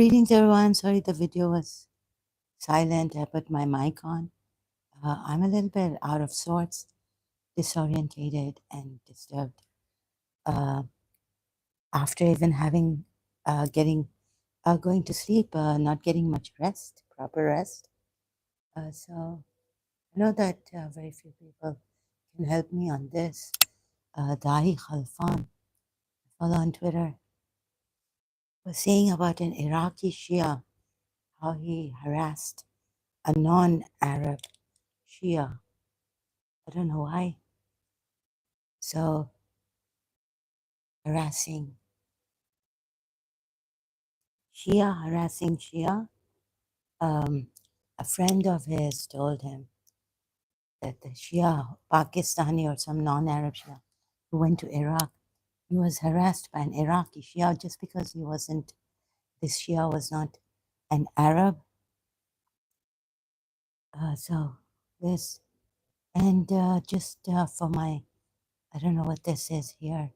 Greetings, everyone. Sorry the video was silent. I put my mic on. I'm a little bit out of sorts, disorientated, and disturbed. Uh, after even having, going to sleep, not getting much rest, proper rest. So I know that very few people can help me on this. Dahi Khalfan, follow on Twitter, was saying about an Iraqi Shia, how he harassed a non-Arab Shia. I don't know why. So harassing harassing Shia. Um, a friend of his told him that the Shia, Pakistani or some non-Arab Shia, who went to Iraq, he was harassed by an Iraqi Shia just because this Shia was not an Arab. So this, and just for my, I don't know what this is here.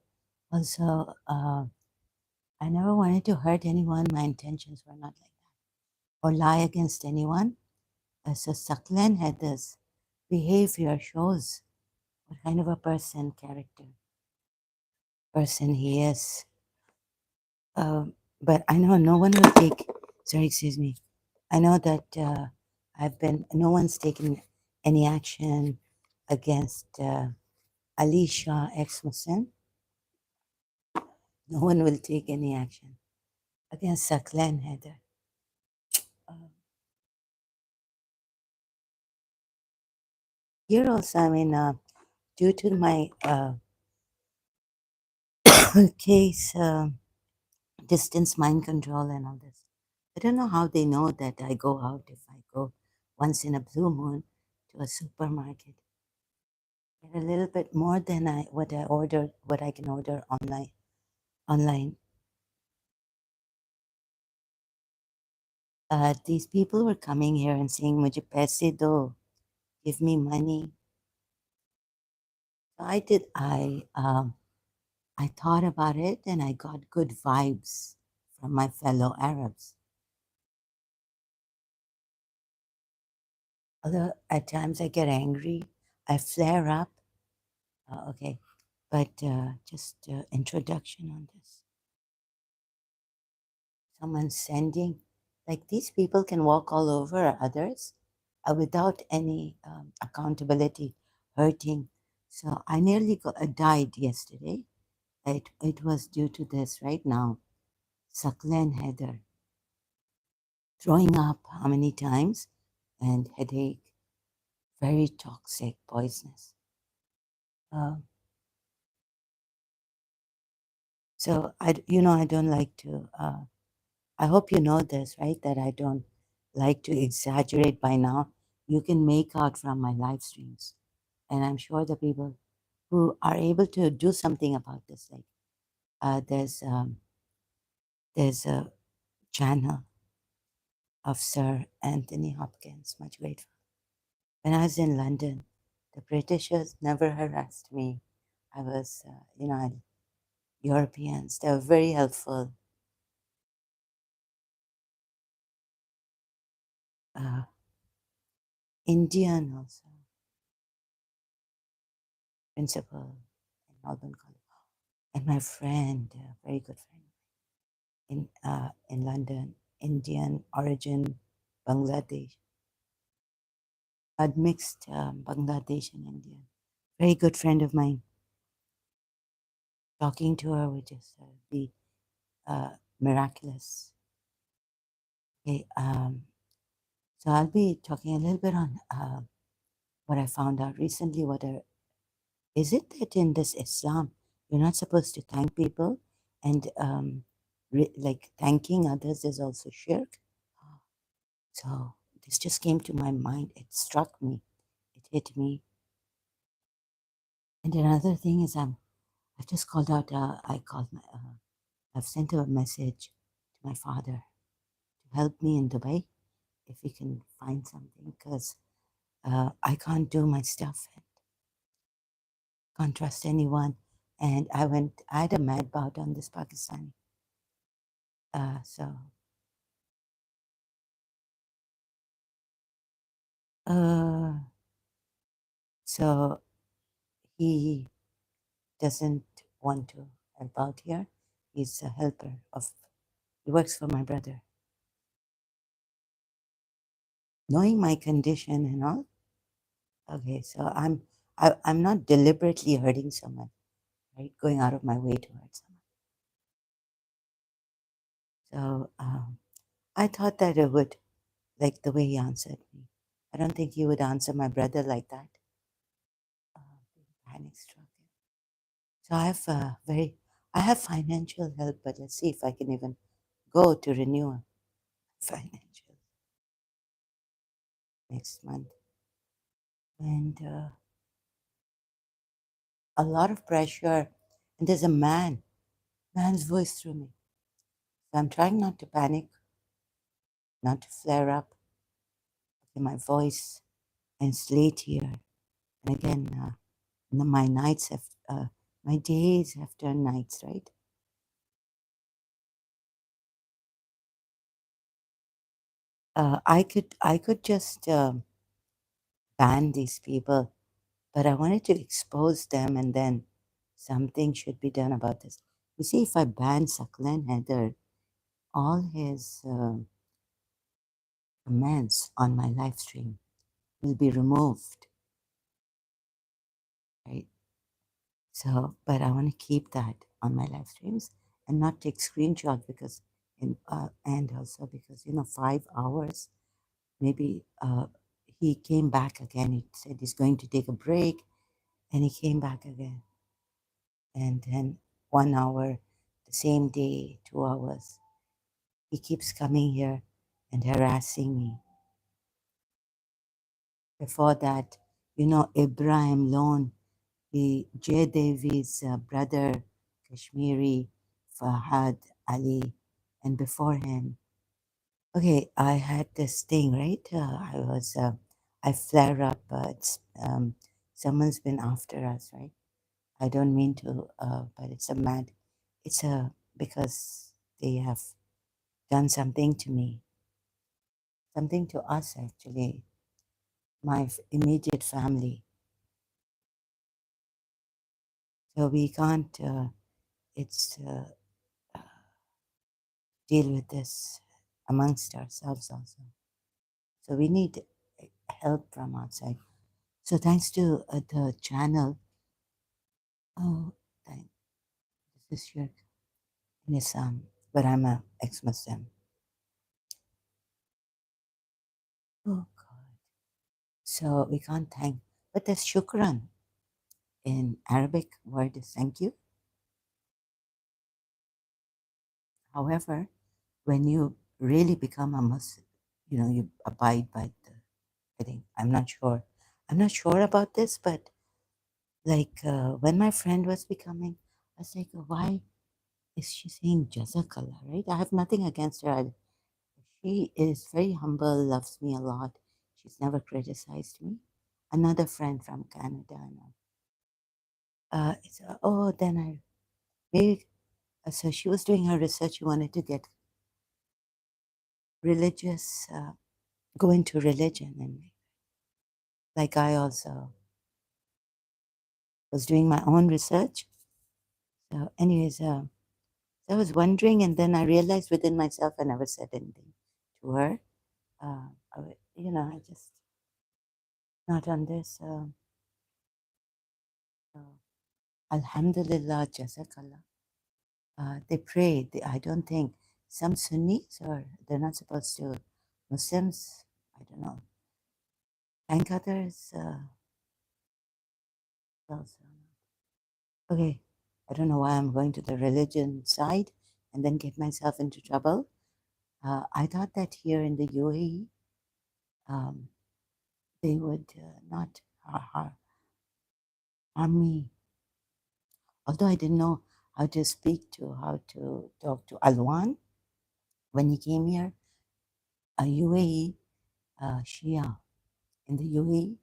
Also, I never wanted to hurt anyone. My intentions were not like that, or lie against anyone. So Saqlain had this behavior shows what kind of a person he is. But I know no one will take, sorry, excuse me. I know that no one's taken any action against Alicia, ex-Muslim. No one will take any action against Saqlain, Haider. Here also, I mean, due to my case, distance mind control and all this. I don't know how they know that I go out if I go once in a blue moon to a supermarket. Get a little bit more than what I can order online. These people were coming here and saying, "Mujhe paise do, give me money." So I thought about it and I got good vibes from my fellow Arabs. Although at times I get angry, I flare up. Okay, but just introduction on this. Someone sending, like these people can walk all over others without any accountability, hurting. So I nearly died yesterday. It was due to this right now. Saqlain Haider, throwing up how many times, and headache, very toxic, poisonous. So I don't like to. I hope you know this, right? That I don't like to exaggerate by now. You can make out from my live streams. And I'm sure the people who are able to do something about this, like there's a channel of Sir Anthony Hopkins, much grateful. When I was in London, the Britishers never harassed me. I was, Europeans, they were very helpful. Indian also, principal in Melbourne College. And my friend, a very good friend, in London, Indian origin, Bangladesh. I'd mixed Bangladesh and Indian. Very good friend of mine. Talking to her would just be miraculous. Okay, so I'll be talking a little bit on what I found out recently. Is it that in this Islam you're not supposed to thank people, and like thanking others is also shirk? So this just came to my mind. It struck me. It hit me. And another thing is I just called out. I've sent a message to my father to help me in Dubai if he can find something, because I can't do my stuff. Can't trust anyone. And I had a mad bout on this Pakistani. So Uh, so he doesn't want to help out here. He's a helper of, he works for my brother. Knowing my condition and all, okay, so I'm not deliberately hurting someone, right? Going out of my way to hurt someone. So I thought that it would, like the way he answered me. I don't think he would answer my brother like that. Panic struck him. So I have financial help, but let's see if I can even go to renew a financial next month. And a lot of pressure. And there's a man's voice through me. So I'm trying not to panic, not to flare up. Okay, my voice, and it's late here. And again, my nights have, my days have turned nights, right? I could just ban these people, but I wanted to expose them, and then something should be done about this. You see, if I ban Saqlain Haider, all his comments on my live stream will be removed, right? So, but I want to keep that on my live streams and not take screenshots because, and also because 5 hours maybe he came back again. He said he's going to take a break, and he came back again, and then 1 hour, the same day, 2 hours. He keeps coming here and harassing me. Before that, Ibrahim Lone, the Jay Devi's brother, Kashmiri, Fahad Ali, and before him. Okay, I had this thing, right? I flare up. Someone's been after us, right? I don't mean to, but because they have done something to me, something to us actually, my immediate family. So we can't, it's deal with this amongst ourselves also. So we need help from outside. So thanks to the channel. Oh, thank, this is Shirk in Islam, but I'm a ex-Muslim. Oh God. So we can't thank, but there's shukran in Arabic word is thank you. However, when you really become a Muslim, you abide by the, I think, I'm not sure about this, but like when my friend was becoming, I was like, why is she saying Jazakallah, right? I have nothing against her. She is very humble, loves me a lot. She's never criticized me. Another friend from Canada. Then I maybe so she was doing her research. She wanted to get religious, go into religion, and like I also was doing my own research. So, anyways, I was wondering, and then I realized within myself I never said anything to her. I just not on this. So, Alhamdulillah, Jazakallah. They pray. I don't think some Sunnis or they're not supposed to. Muslims, I don't know. Thank others. Also. Okay, I don't know why I'm going to the religion side and then get myself into trouble. I thought that here in the UAE, um, they would not harm me. Although I didn't know how to talk to Alwan when he came here, a UAE Shia in the UAE,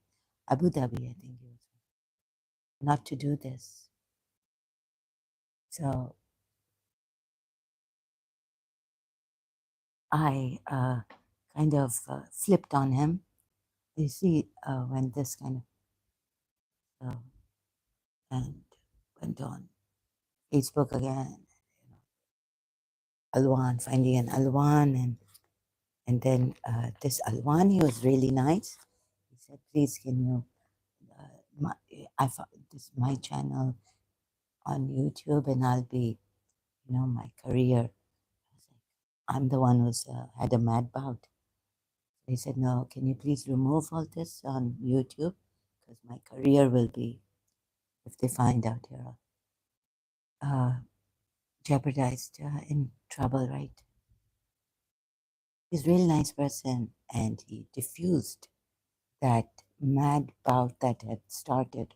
Abu Dhabi, I think it was, not to do this. So I kind of flipped on him. You see, when this kind of and went on Facebook again, Alwan, finding an Alwan, and then this Alwan, he was really nice. He said, "Please, can you? My, I found this my channel on YouTube, and I'll be, my career." I was like, I'm the one who's had a mad bout. He said, "No, can you please remove all this on YouTube? Because my career will be, if they find out you're jeopardized, in trouble, right?" He's a really nice person, and he diffused that mad bout that had started.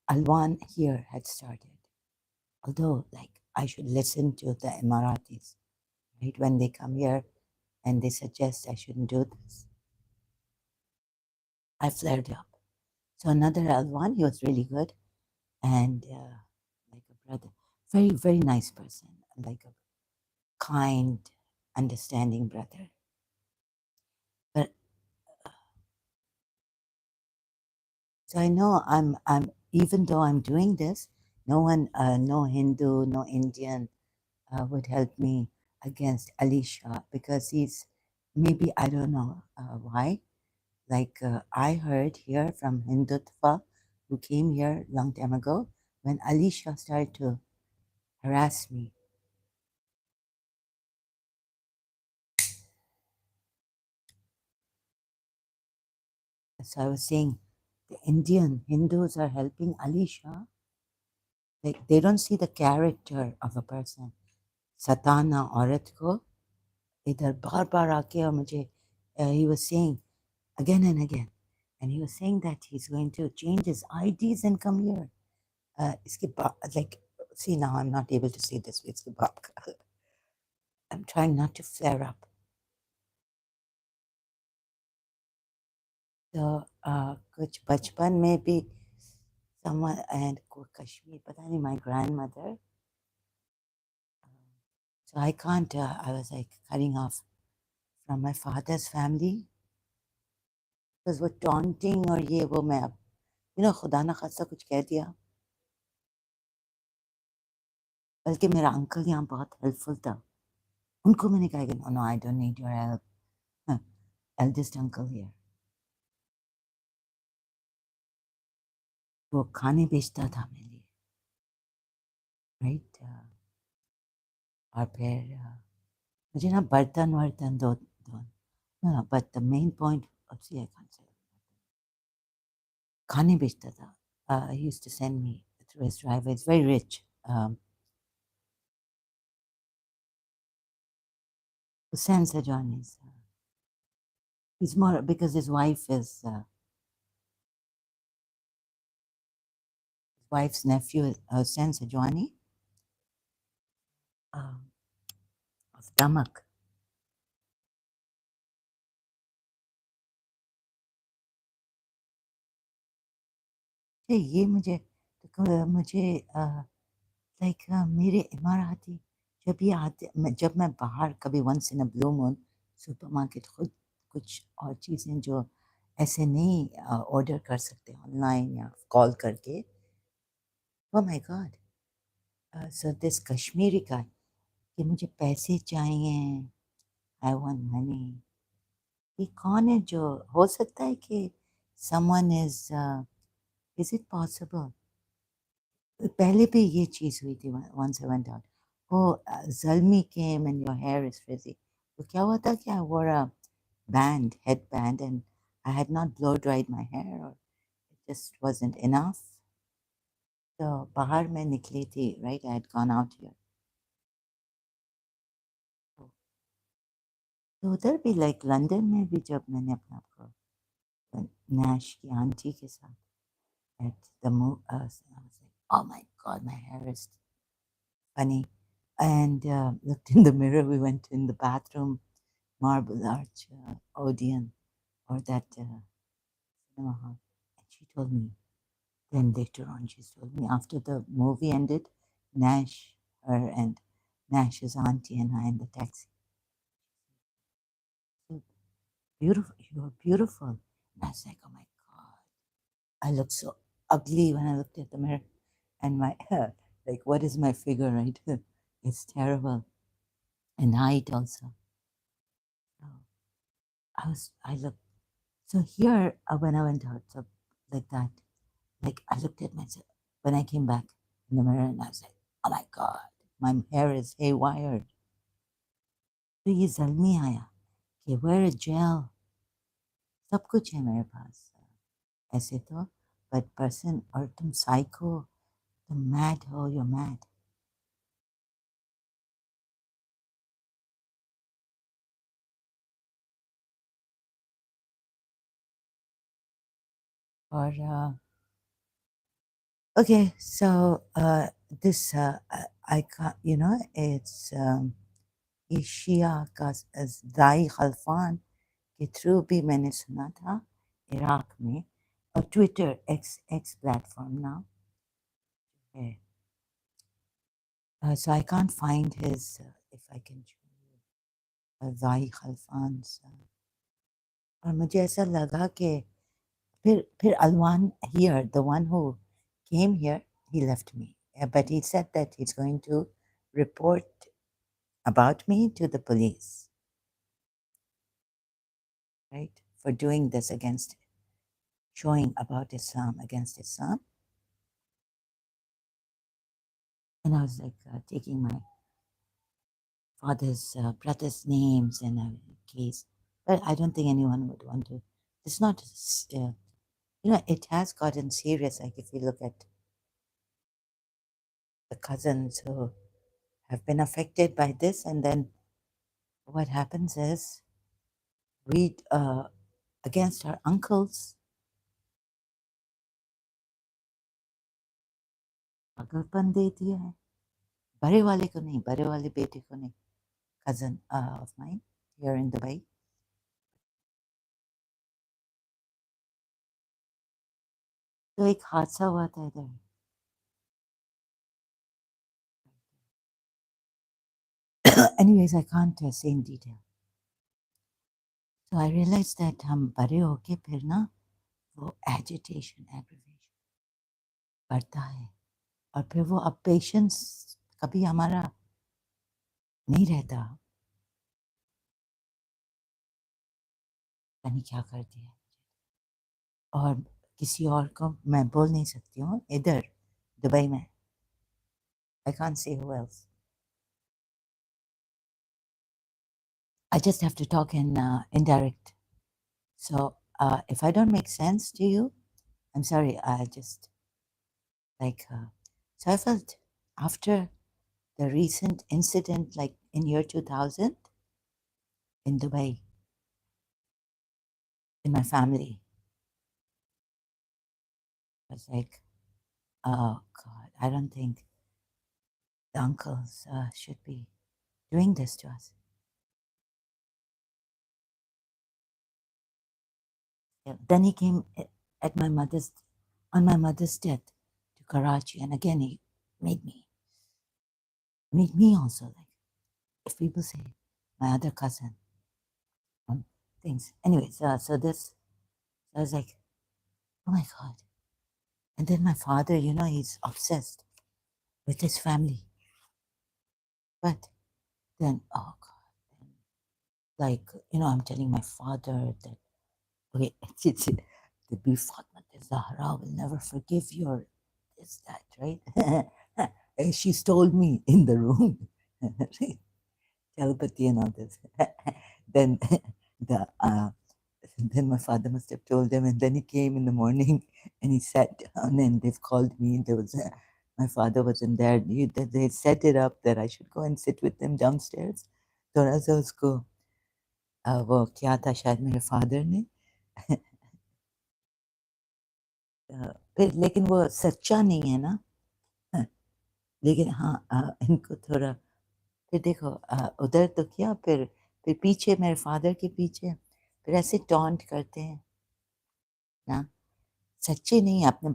Alwan here had started. Although, like, I should listen to the Emiratis, right? When they come here and they suggest I shouldn't do this, I flared up. So another Alwan, he was really good and like a brother, very, very nice person, like a kind, understanding brother. But so I know I'm even though I'm doing this, no one, no Hindu, no Indian would help me against Ali Shah because he's maybe I don't know why. Like I heard here from Hindutva, who came here long time ago, when Ali Shah started to harass me. So I was saying, the Indian Hindus are helping Ali Shah. Like they don't see the character of a person. सताना औरत को इधर बार बार आके और मुझे he was saying again and again and he was saying that he's going to change his IDs and come here. इसके like see now I'm not able to say this इसके बाप का I'm trying not to flare up. So कुछ बचपन में भी someone and Kashmir पता नहीं my grandmother. So I can't I was like cutting off from my father's family because वो taunting और ये वो मैं अब खुदा ना खास्ता कुछ कह दिया बल्कि मेरा अंकल यहाँ बहुत हेल्पफुल था उनको मैंने कहा कि no no I don't need your help eldest uncle here वो खाने बेचता था मेरे लिए राइट और फिर मुझे ना बर्तन वर्तन दो no, but the main point see I can't say खाने बेचता था he used to send me through his driveway it's very rich Hussain Sajani is he's more because his wife's nephew Hussain Sajani of Damak ये मुझे मुझे like मेरे इमाराती जब ये आते जब मैं बाहर कभी once in a blue moon supermarket खुद कुछ और चीज़ें जो ऐसे नहीं ऑर्डर कर सकते ऑनलाइन या कॉल करके oh my God so this Kashmiri का कि मुझे पैसे चाहिए आई वांट मनी ये कौन है जो हो सकता है कि समवन इज इट पॉसिबल पहले भी ये चीज़ हुई थी once I went out. Oh, Zalmi came and your hair is frizzy. तो क्या हुआ था कि I wore a headband, and I had not blow dried my hair, or it just wasn't enough. तो बाहर में निकली थी, right? I had gone out here. तो उधर भी like लंदन में भी जब मैंने अपने आप को नैश की आंटी के साथ at the I was like, oh my God, my hair is funny. And looked in the mirror. We went in the bathroom, Marble Arch, Odeon, or that cinema hall. And she told me, then later on, she told me after the movie ended, Nash, her and Nash's auntie and I in the taxi. So beautiful, you're beautiful. I was like, oh my God, I look so ugly when I looked at the mirror. And my, like, what is my figure, right? It's terrible. And height also. So I looked, so here, when I went out, so like that, like I looked at myself when I came back in the mirror and I was like, oh my God, my hair is haywire. तो ये जल्दी आया कि wear a gel, सब कुछ है मेरे पास ऐसे तो, but person और तुम psycho, तुम mad हो, you're mad. और okay, so this I can't, you know, it's Ex-Shia का ज़ाई खलफान के थ्रू भी मैंने सुना था इराक में, और Twitter x platform now. Okay. So I can't find his, if I can show you, ज़ाई खलफान. और मुझे ऐसा लगा कि फिर Alwan here, the one who came here, he left me. But he said that he's going to report about me to the police, right? For doing this against, showing about Islam, against Islam. And I was like taking my father's brother's names and a case. But I don't think anyone would want to. It's not, you know, it has gotten serious. Like if you look at the cousins who have been affected by this, and then what happens is we, against our uncles, पागलपन दे दिया है बड़े वाले को नहीं, बड़े वाले बेटे को नहीं, cousin of mine here in Dubai. तो एक हादसा हुआ था इधर. Anyways, I can't say in detail. So I realized that हम बड़े होके फिर ना वो agitation, aggravation बढ़ता है, और फिर वो अब patience कभी हमारा नहीं रहता. पता नहीं क्या कर दिया. और किसी और को मैं बोल नहीं सकती हूँ इधर दुबई में. I can't say who else. I just have to talk in indirect. So if I don't make sense to you, I'm sorry. I just like, so I felt after the recent incident, like in year 2000 in Dubai, in my family, I was like, oh God, I don't think the uncles should be doing this to us. Yeah. Then he came at my mother's, on my mother's death to Karachi, and again he made me also, like, if people say my other cousin things. Anyways, so this, I was like, oh my God. And then my father, you know, he's obsessed with his family. But then, oh God, like, you know, I'm telling my father that, okay, the Bi Fatma Zahra will never forgive your this, that, right? And she's told me in the room, telepathy and all this. Then the then my father must have told them, and then he came in the morning and he sat down, and they've called me. There was my father wasn't there. They set it up that I should go and sit with them downstairs. थोड़ा सा उसको वो क्या था शायद मेरे father ने फिर लेकिन वो सच्चा नहीं है ना. लेकिन हाँ इनको थोड़ा फिर देखो उधर तो किया फिर पीछे मेरे फादर के पीछे फिर ऐसे टॉन्ट करते हैं ना. सच्चे नहीं है अपने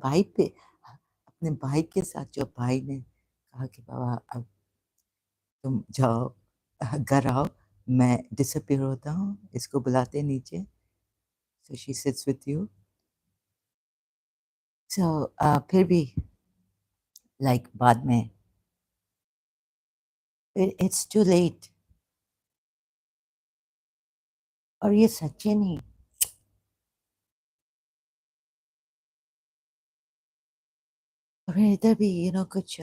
भाई के साथ. जो भाई ने कहा कि बाबा अब तुम जाओ घर आओ, मैं डिसअपीयर होता हूँ, इसको बुलाते नीचे. So she sits with you. So फिर भी like बाद में it's too late. और ये सच्चे नहीं और इधर भी कुछ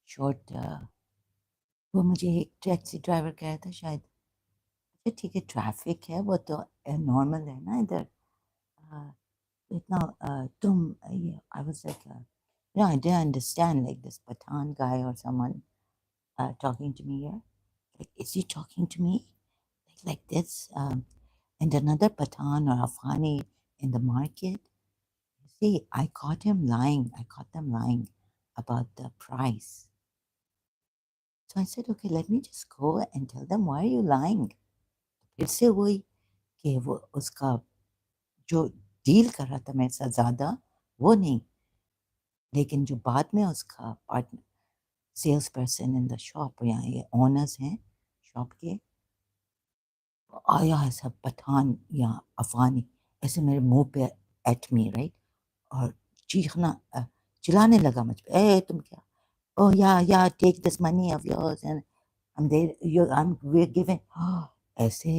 शॉर्ट वो मुझे एक टैक्सी ड्राइवर कह रहा था शायद अच्छा ठीक है ट्रैफिक है वो तो नॉर्मल है ना इधर इतना तुम I was like I didn't understand like this Pathan guy or someone talking to me here. Like, is he talking to me like this? And another Pathan or Afghani in the market. See, I caught him lying. I caught them lying about the price. So I said, okay, let me just go and tell them, why are you lying? फिर से वही कि वो उसका जो deal कर रहा था मेरे साथ ज़्यादा वो नहीं लेकिन जो बाद में उसका partner sales person in the shop यहाँ ये ओनर्स हैं शॉप के आया ऐसा पठान या अफगानी ऐसे मेरे मुंह पे एट मी राइट और चीखना चिल्लाने लगा मुझ पे ए तुम क्या oh yeah take this money of yours and I'm there we're giving ऐसे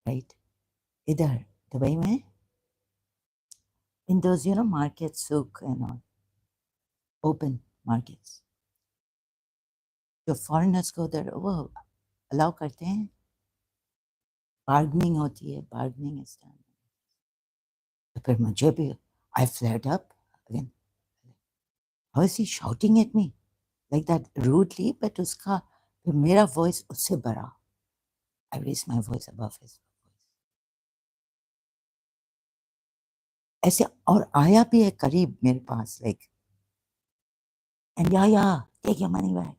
right इधर दुबई में in those markets souk and all open markets जो फॉरेनर्स को उधर वो अलाउ करते हैं बार्गनिंग होती है बार्गनिंग इस टाइम तो फिर मुझे भी I flared up again how is he shouting at me like that rudely but उसका फिर मेरा वॉइस उससे बड़ा I raise my voice above his ऐसे और आया भी है करीब मेरे पास लाइक एंड या take your money back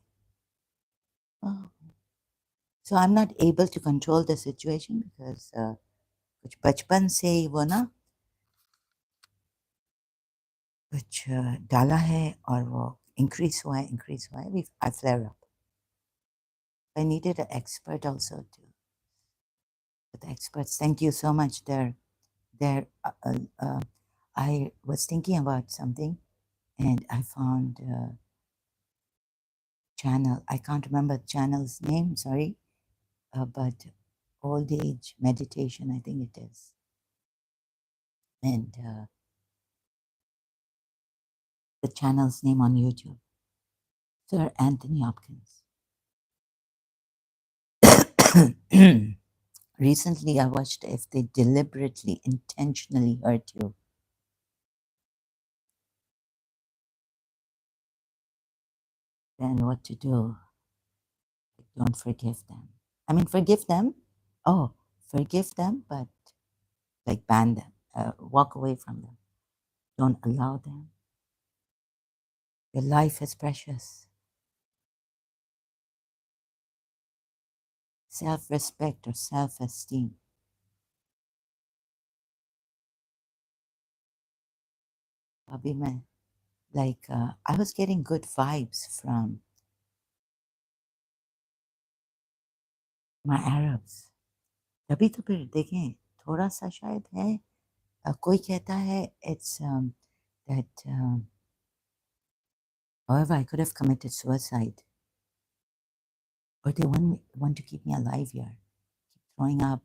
so I'm not able to control the situation because कुछ बचपन से ही वो ना कुछ डाला है और वो increase हुआ है I flare up I needed an expert also to but the experts thank you so much they're I was thinking about something and I found a channel I can't remember the channel's name sorry but old age meditation I think it is and the channel's name on YouTube Sir Anthony Hopkins recently I watched if they deliberately intentionally hurt you then what to do don't forgive them I mean forgive them oh forgive them but like ban them walk away from them don't allow them your life is precious self-respect or self-esteem Abhi mein, like I was getting good vibes from my Arabs तभी तो फिर देखें थोड़ा सा शायद है कोई कहता है it's that however I could have committed suicide or they want to keep me alive here keep throwing up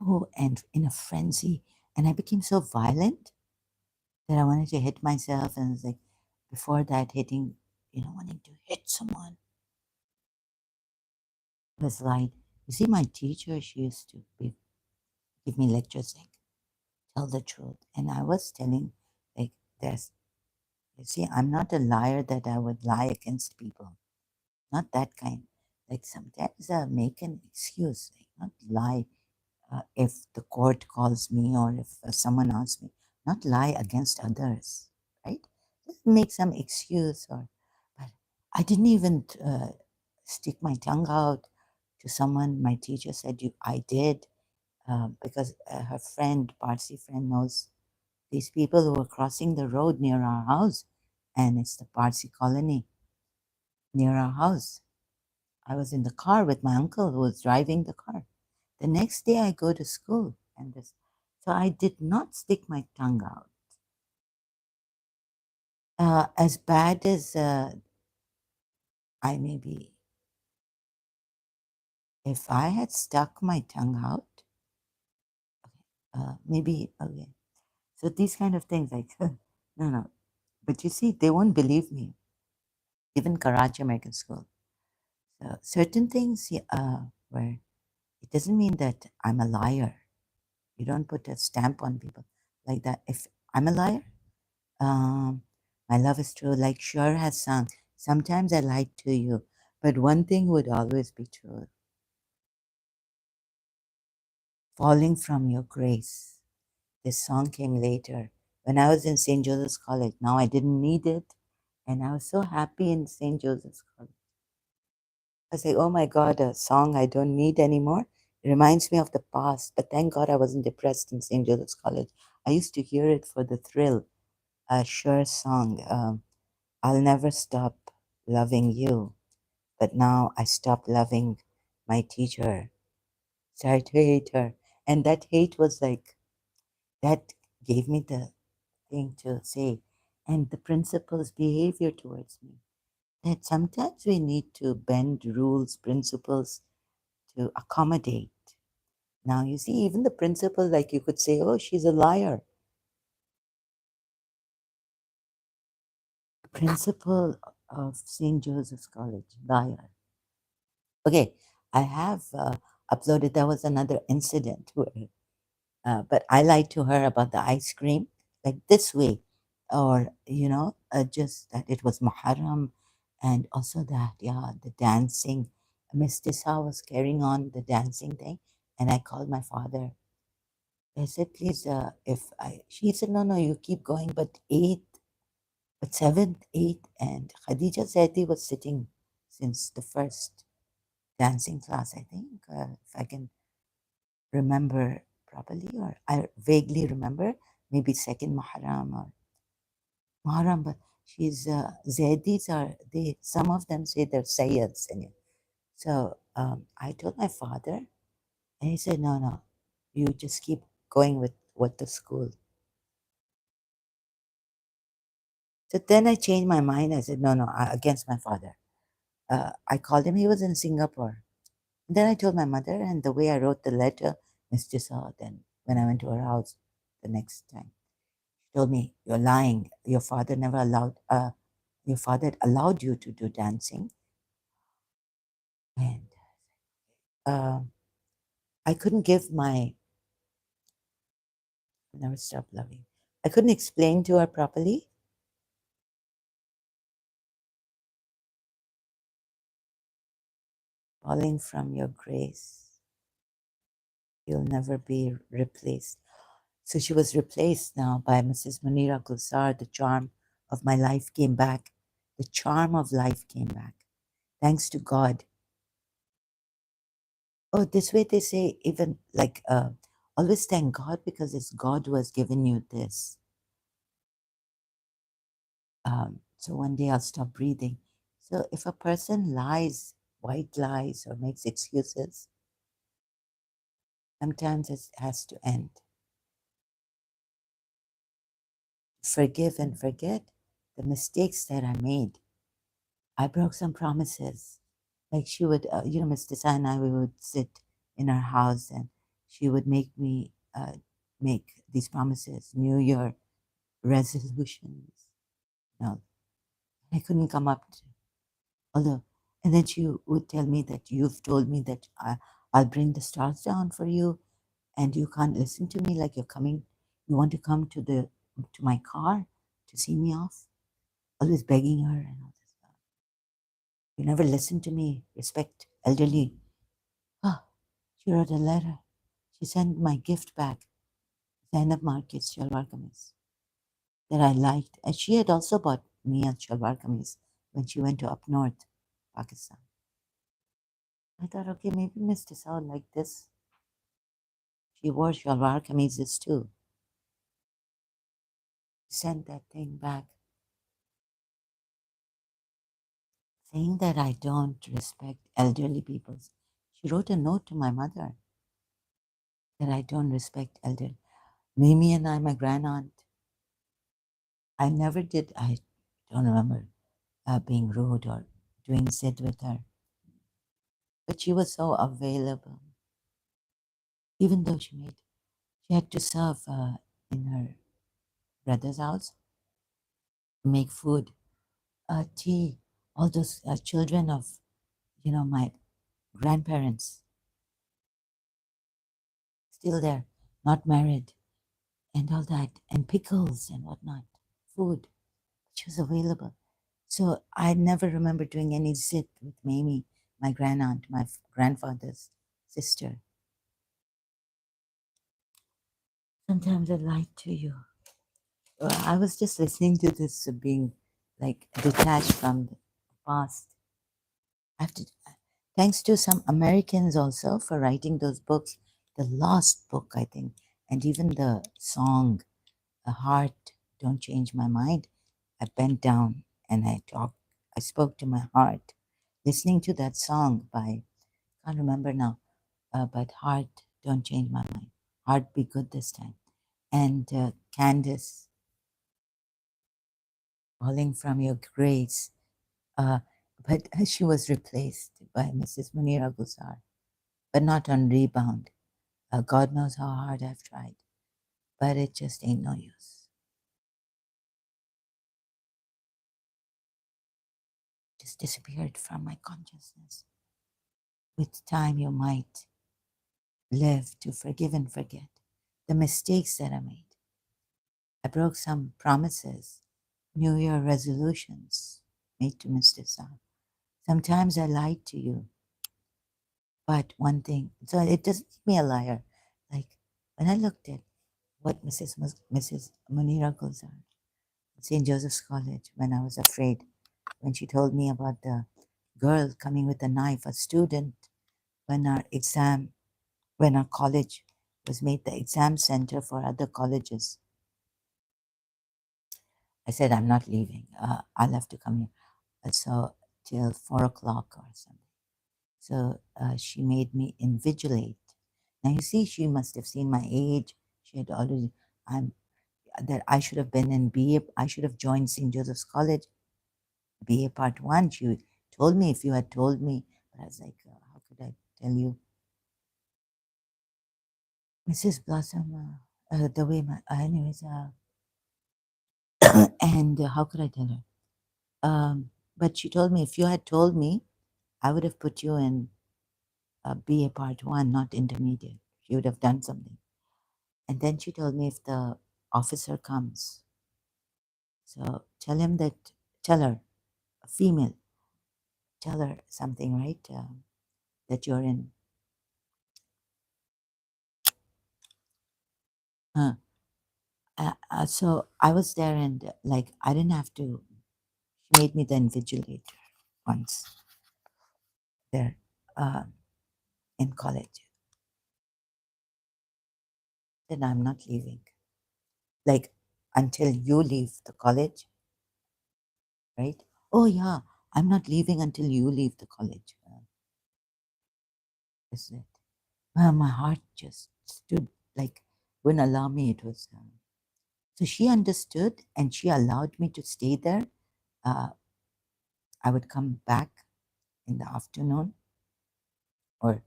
oh and in a frenzy and I became so violent that I wanted to hit myself and it was like before that hitting wanting to hit someone was like you see my teacher she used to give me lectures like tell the truth and I was telling like there's you see I'm not a liar that I would lie against people not that kind like sometimes I make an excuse like not lie if the court calls me or if someone asks me not lie against others right just make some excuse or but I didn't even stick my tongue out to someone my teacher said I did because her friend Parsi friend knows these people who were crossing the road near our house and it's the Parsi colony near our house I was in the car with my uncle who was driving the car The next day I go to school and this. So I did not stick my tongue out. As bad as I may be, if I had stuck my tongue out, maybe, okay. So these kind of things, like, no, no. But you see, they won't believe me, even Karachi American School. So certain things where it doesn't mean that I'm a liar. You don't put a stamp on people like that. If I'm a liar, um, my love is true. Like Shirk has sung, sometimes I lied to you, but one thing would always be true. Falling from your grace. This song came later when I was in St. Joseph's College. Now I didn't need it, and I was so happy in St. Joseph's College. I say, oh my God, a song I don't need anymore. It reminds me of the past, but thank God I wasn't depressed in St. Joseph's College. I used to hear it for the thrill. A Sure song, I'll never stop loving you, but now I stopped loving my teacher. Started to hate her. And that hate was like, that gave me the thing to say. And the principal's behavior towards me. That sometimes we need to bend rules, principles to accommodate. Now, you see, even the principal, like you could say, oh, she's a liar. Principal of St. Joseph's College, liar. Okay, I have uploaded, there was another incident where, but I lied to her about the ice cream, like this way, or, just that it was Muharram, and also that, yeah, the dancing. Miss Tissa was carrying on the dancing thing, and I called my father. I said, please, she said, no, no, you keep going, but seventh, eighth, and Khadija Zaidi was sitting since the first dancing class, I think, if I can remember properly, or I vaguely remember, maybe second Muharram, but she's, Zaidis are, some of them say they're Sayyids. And so I told my father, and he said, no, no, you just keep going with what the school. So then I changed my mind. I said, no, no, against my father. I called him. He was in Singapore. And then I told my mother, and the way I wrote the letter, Mr. Saw, then when I went to her house the next time, she told me, you're lying. Your father never allowed, your father allowed you to do dancing. And uh, I couldn't give my, never stop loving. I couldn't explain to her properly. Falling from your grace, you'll never be replaced. So she was replaced now by Mrs. Munira Gulsar. The charm of my life came back. The charm of life came back. Thanks to God. Oh, this way they say, even like, always thank God because it's God who has given you this. So one day I'll stop breathing. So if a person lies, white lies, or makes excuses, sometimes it has to end. Forgive and forget the mistakes that I made. I broke some promises. Like she would, Miss Desai and I, we would sit in her house and she would make me make these promises, New Year resolutions. No, I couldn't come up to, although, and then she would tell me that you've told me that I'll bring the stars down for you and you can't listen to me, like you're coming, you want to come to my car to see me off. Always begging her and all this stuff. You never listen to me, respect elderly. Ah, she wrote a letter. She sent my gift back, Zainab Market's shalwar kameez that I liked. And she had also bought me a shalwar kameez when she went to up north, Pakistan. I thought, okay, maybe Miss Tissau like this. She wore shalwar kameezes too. Sent that thing back, saying that I don't respect elderly people. She wrote a note to my mother. that I don't respect elder. Mimi and I, my grandaunt, I never did, I don't remember being rude or doing sit with her. But she was so available, even though she had to serve in her brother's house, make food, tea, all those children of, my grandparents still there, not married, and all that, and pickles and whatnot, food. She was available. So I never remember doing any zit with Mamie, my grandaunt, my grandfather's sister. Sometimes I lie to you. I was just listening to this being like detached from the past. I have to, thanks to some Americans also for writing those books. The Lost book, I think, and even the song, "A Heart Don't Change My Mind." I bent down and I spoke to my heart, listening to that song by, I can't remember now, but "Heart Don't Change My Mind." Heart be good this time. And Candace, "Falling from Your Grace." Uh, but she was replaced by Mrs. Munira Guzar, but not on rebound. God knows how hard I've tried, but it just ain't no use. Just disappeared from my consciousness. With time, you might live to forgive and forget the mistakes that I made. I broke some promises, New Year resolutions made to Mr. Saab. Sometimes I lied to you, but one thing, so it doesn't make me a liar. Like when I looked at what Mrs. Munira Gulzar at St. Joseph's College, when I was afraid, when she told me about the girl coming with a knife, a student, when when our college was made the exam center for other colleges. I said, I'm not leaving. I'll have to come here. So till 4 o'clock or something. So she made me invigilate. Now you see, she must have seen my age. She had already. I'm that I should have been in BA. I should have joined St. Joseph's College, BA Part One. She told me, if you had told me, but I was like, how could I tell you, Mrs. Blossom? The way my anyways. And how could I tell her? But she told me, if you had told me, I would have put you in BA Part 1, not intermediate. She would have done something. And then she told me, if the officer comes, so tell her, a female, tell her something, right? That you're in. So I was there and like, I didn't have to, she made me the invigilator once there in college. Then I'm not leaving. Like, until you leave the college, right? Oh, yeah, I'm not leaving until you leave the college. Is it? My heart just stood like, wouldn't allow me. It was. So she understood and she allowed me to stay there. I would come back in the afternoon or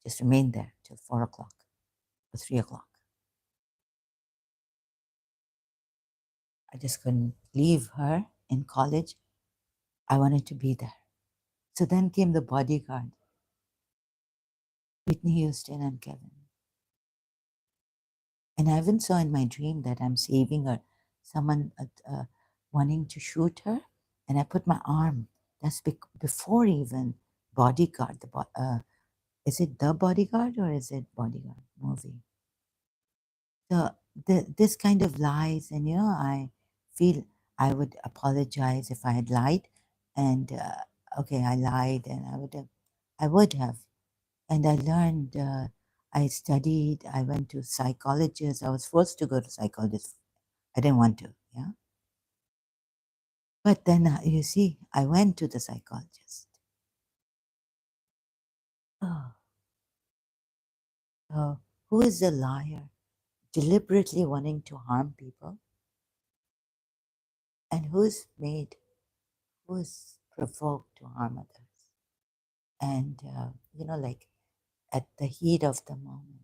just remain there till 4 o'clock or 3 o'clock. I just couldn't leave her in college. I wanted to be there. So then came the bodyguard, Whitney Houston and Kevin. And I even saw in my dream that I'm saving her, someone wanting to shoot her. And I put my arm. That's before even Bodyguard. Is it The Bodyguard or is it Bodyguard movie? So this kind of lies, and I feel I would apologize if I had lied. And okay, I lied, and I would have. And I learned. I studied. I went to psychologists. I was forced to go to psychologists. I didn't want to. Yeah. But then you see, I went to the psychologist. Oh, oh. Who is a liar? Deliberately wanting to harm people? And who is provoked to harm others? And, like at the heat of the moment.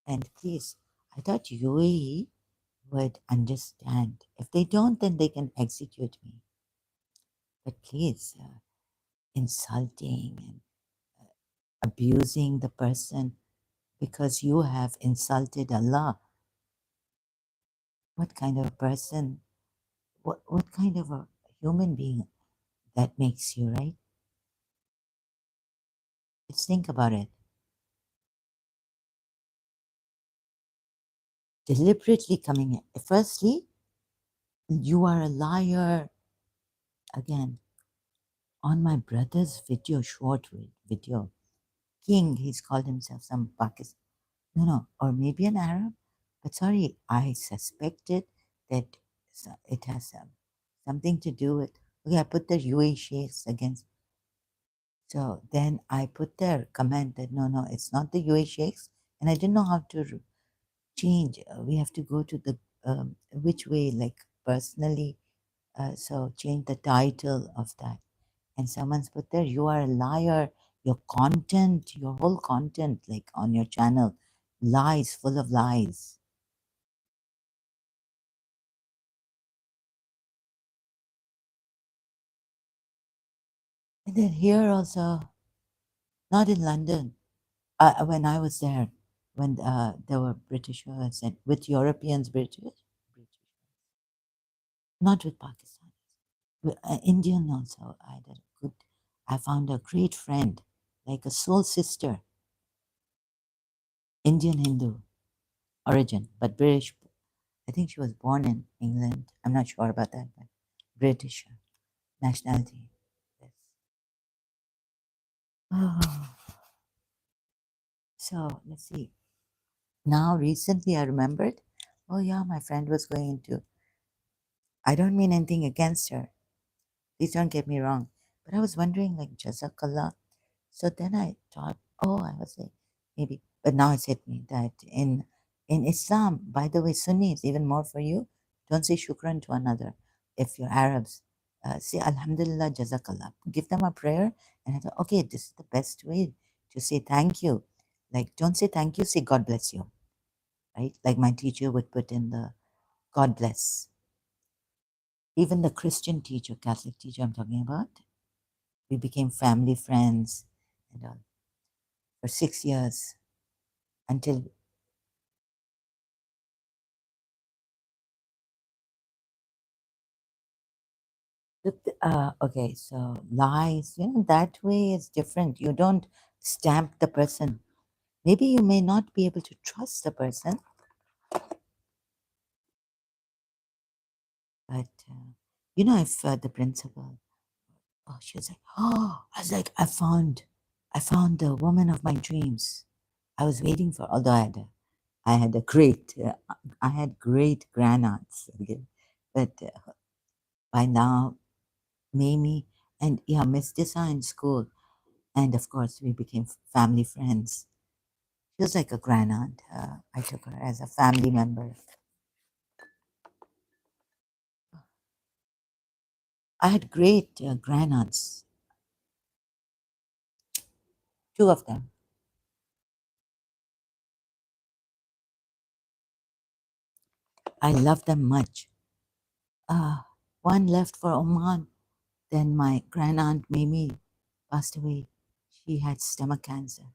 And please, I thought UAE would understand. If they don't, then they can execute me. But please, insulting and abusing the person because you have insulted Allah. What kind of a person, what kind of a human being that makes you, right? Let's think about it. Deliberately coming in. Firstly, you are a liar. Again, on my brother's video, video, King, he's called himself some Pakistan. No, or maybe an Arab. But sorry, I suspected that it has something to do with. Okay, I put the UAE sheikhs against. So then I put their comment that no, it's not the UAE sheikhs, and I didn't know how to change. We have to go to the which way, like personally. So change the title of that. And someone's put there, you are a liar. Your content, your whole content, like on your channel, lies, full of lies. And then here also, not in London, when I was there, when there were Britishers and with Europeans, British, not with Pakistanis, with Indian also. I found a great friend, like a soul sister, Indian Hindu origin, but British. I think she was born in England. I'm not sure about that, but British nationality. Yes. Oh, so let's see. Now, recently, I remembered. Oh yeah, my friend was going into. I don't mean anything against her. Please don't get me wrong. But I was wondering, like, Jazakallah. So then I thought, oh, I was like, maybe. But now it's hit me that in Islam, by the way, Sunni is even more for you. Don't say shukran to another. If you're Arabs, say Alhamdulillah, Jazakallah. Give them a prayer. And I thought, okay, this is the best way to say thank you. Like, don't say thank you, say God bless you. Right? Like my teacher would put in the God bless. Even the Christian teacher, Catholic teacher I'm talking about, we became family friends and all for 6 years until okay, so lies, that way is different. You don't stamp the person. Maybe you may not be able to trust the person, but if the principal, oh, she was like, oh, I was like, I found the woman of my dreams. I was waiting for, although I had great grandaughts, okay, but by now, Mamie and yeah, Miss Disa in school, and of course we became family friends. She was like a grandaunt. I took her as a family member. I had great grandaunts, two of them. I loved them much. One left for Oman. Then my grandaunt Mamie passed away. She had stomach cancer.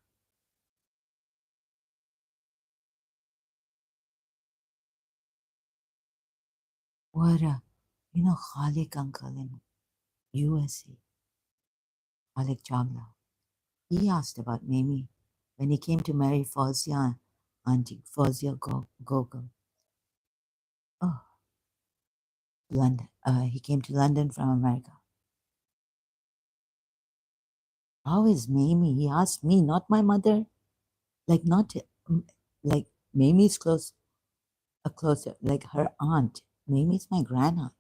What Khalik uncle in USA, Khalik Chawla. He asked about Mamie when he came to marry Fauzia, Auntie Fauzia Gogol. Oh, London. He came to London from America. How is Mamie? He asked me, not my mother. Like not like Mamie's closer, like her aunt. Mamie's my grandaunt.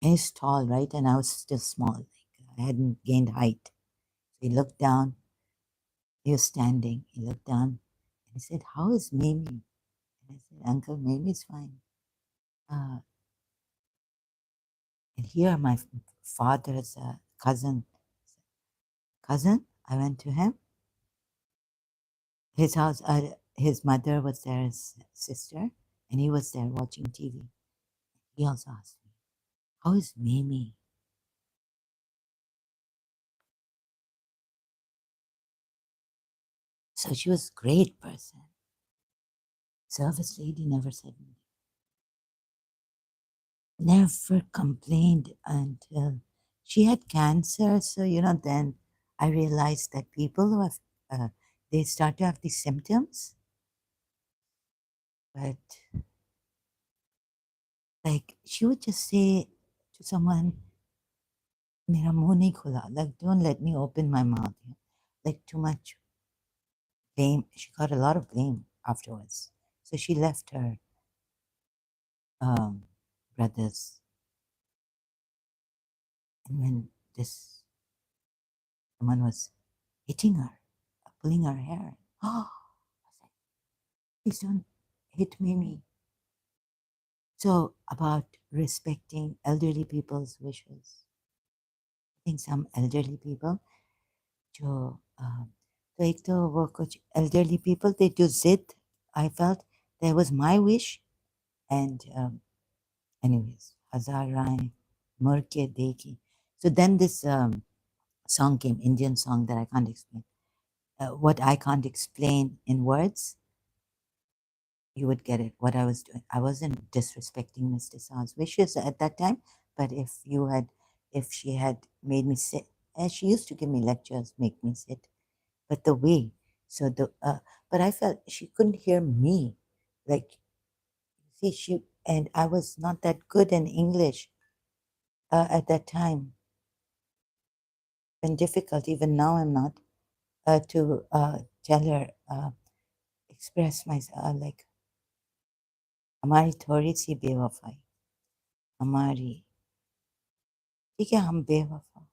And he's tall, right? And I was still small. I hadn't gained height. He looked down. He was standing. He looked down and he said, "How is Mimi?" And I said, "Uncle, Mimi's fine." Uh, and here, my father's cousin. Cousin, I went to him. His house. His mother was there, his sister, and he was there watching TV. He also asked me, "How is Mimi?" So she was a great person. Service lady never said anything. Never complained until she had cancer. So, then I realized that people who have, they start to have these symptoms, but like she would just say to someone, "Mera muh nahi khula," like, don't let me open my mouth. Like, too much blame. She got a lot of blame afterwards. So she left her um, brothers. And when this woman was hitting her, pulling her hair, oh, I was like, please don't hit Mimi. So, about respecting elderly people's wishes. I think some elderly people, जो तो एक तो वो कुछ elderly people, they do zid. I felt that was my wish. And anyways, Hazar Rai, Murke Deki. So then this song came, Indian song that I can't explain. What I can't explain in words, you would get it, what I was doing. I wasn't disrespecting Mr. Sa's wishes at that time, but if she had made me sit, and she used to give me lectures, make me sit, but the way, but I felt she couldn't hear me. Like, and I was not that good in English at that time, and difficult, even now I'm not, to tell her, express myself, like, हमारी थोड़ी सी बेवफाई, हमारी, ठीक है, हम बेवफा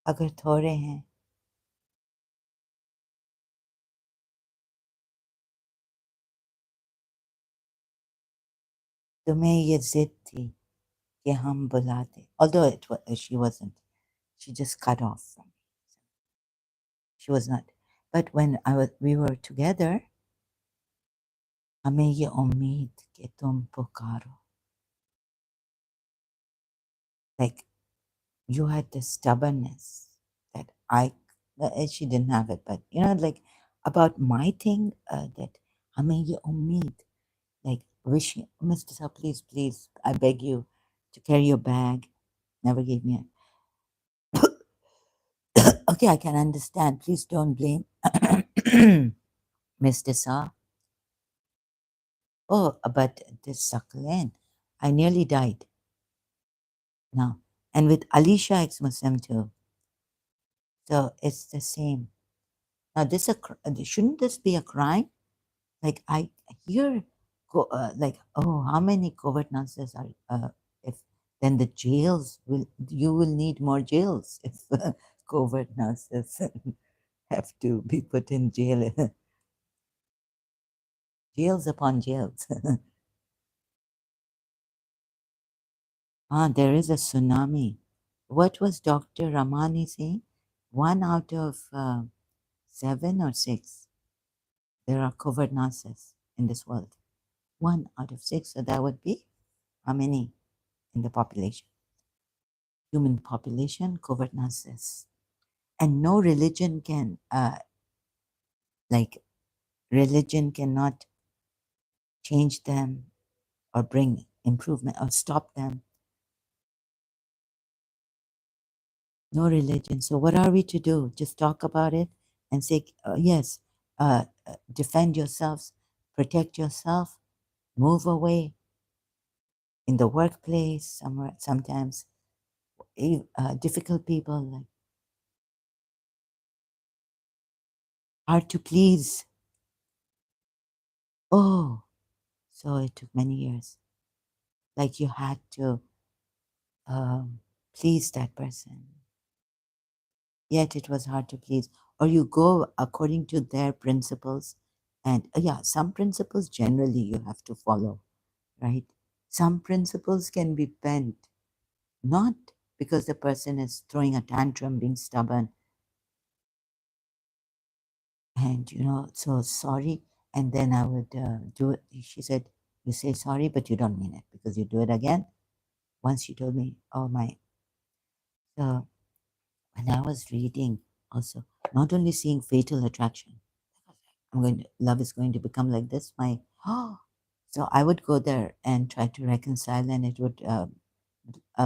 अगर थोड़े हैं, तुम्हें ये जिद थी कि हम बुलाते, although she wasn't, she just cut off from me. She was not, but when we were together, हमें ये उम्मीद कि तुम पुकारो, like, you had the stubbornness that she didn't have it, but like, about my thing, that हमें ये उम्मीद, like, wishing, Mr. Sa, please, I beg you to carry your bag. Never gave me a. Okay, I can understand. Please don't blame Mr. Sa. Oh, but this Saqlain, I nearly died. No. And with Alisha ex-Muslim too. So it's the same. Now, shouldn't this be a crime? Like, I hear, like, oh, how many covert nonsense are, if then the jails you will need more jails if covert nonsense have to be put in jail, jails upon jails. There is a tsunami. What was Dr. Ramani saying? 1 out of 7 or 6, there are covert nonsense in this world. 1 out of 6. So that would be how many in the population? Human population, covert nonsense. And no religion can, like, religion cannot change them or bring improvement or stop them. No religion. So what are we to do? Just talk about it and say, yes, defend yourselves, protect yourself, move away in the workplace, somewhere, sometimes difficult people, like, hard to please. Oh, so it took many years. Like, you had to um, please that person. Yet it was hard to please. Or you go according to their principles. And yeah, some principles generally you have to follow, right? Some principles can be bent, not because the person is throwing a tantrum, being stubborn, and so sorry. And then I would do it. She said, "You say sorry, but you don't mean it because you do it again." Once she told me, "Oh my!" So when I was reading, also not only seeing Fatal Attraction, love is going to become like this. My so I would go there and try to reconcile, and it would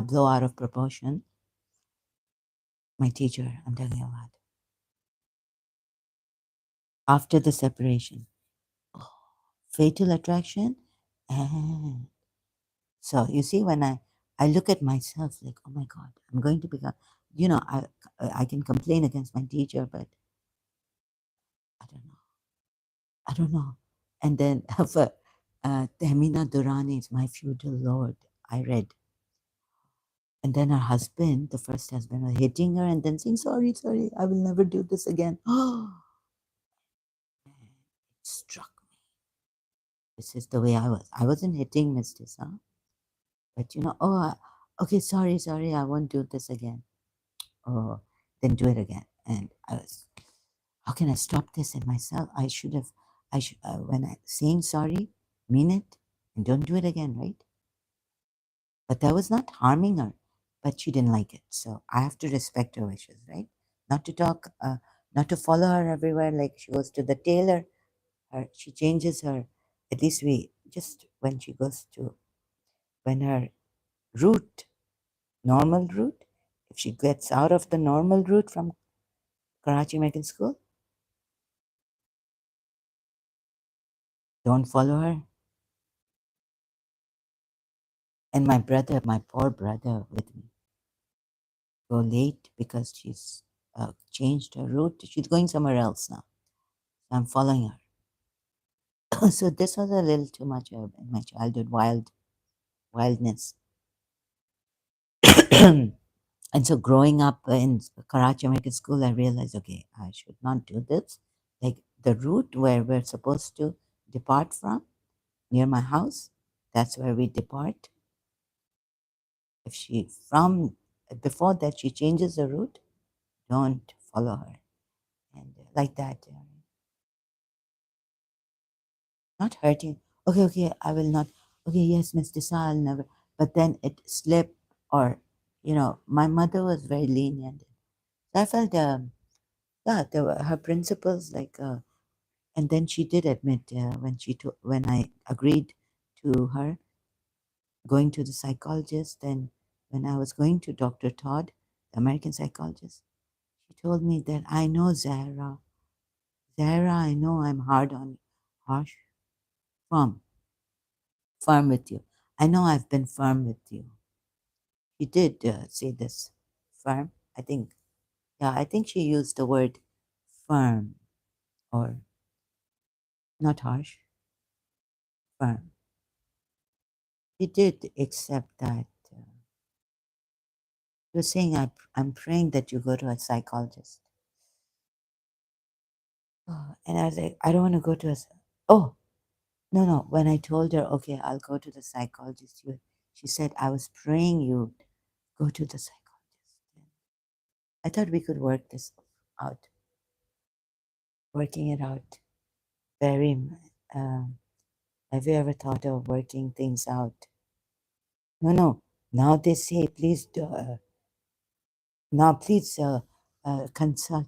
blow out of proportion. My teacher, I'm telling you what, after the separation, oh, Fatal Attraction, and so you see when I look at myself like, oh my God, I'm going to become, I can complain against my teacher, but I don't know. I don't know. And then for Tehmina Durrani is My Feudal Lord, I read. And then her husband, the first husband, was hitting her and then saying, sorry, sorry, I will never do this again. Oh, it struck me. This is the way I was. I wasn't hitting Mr. Sa, but okay, sorry, sorry, I won't do this again. Oh, then do it again. And I was, how can I stop this in myself? I should, when I saying sorry, mean it and don't do it again, right? But that was not harming her, but she didn't like it. So I have to respect her wishes, right? Not to talk, not to follow her everywhere. Like she goes to the tailor, she changes her. At least we just when she goes to when her route, normal route, if she gets out of the normal route from Karachi American School, don't follow her. And my brother, my poor brother, with me, go late because she's changed her route. She's going somewhere else now. So I'm following her. So this was a little too much in my childhood wildness. And so growing up in Karachi American School, I realized, okay, I should not do this. Like the route where we're supposed to depart from, near my house, that's where we depart. If she from before that she changes the route, don't follow her, and like that. Not hurting. Okay, okay, I will not. Okay, yes, Mr. Sa, I'll never. But then it slipped, or my mother was very lenient. So I felt, yeah, there were her principles, like, and then she did admit when I agreed to her going to the psychologist, then when I was going to Dr. Todd, the American psychologist, she told me that I know Zahra, I know I'm harsh, firm, firm with you. I know I've been firm with you. She did say this, firm. I think, yeah, I think she used the word firm, or not harsh, firm. She did accept that. She was saying, I'm praying that you go to a psychologist. Oh, and I was like, I don't want to go to oh, no, no. When I told her, okay, I'll go to the psychologist, she said, I was praying you go to the psychologist. I thought we could work this out, working it out. Very, have you ever thought of working things out? No, no. Now they say, please do, now please consult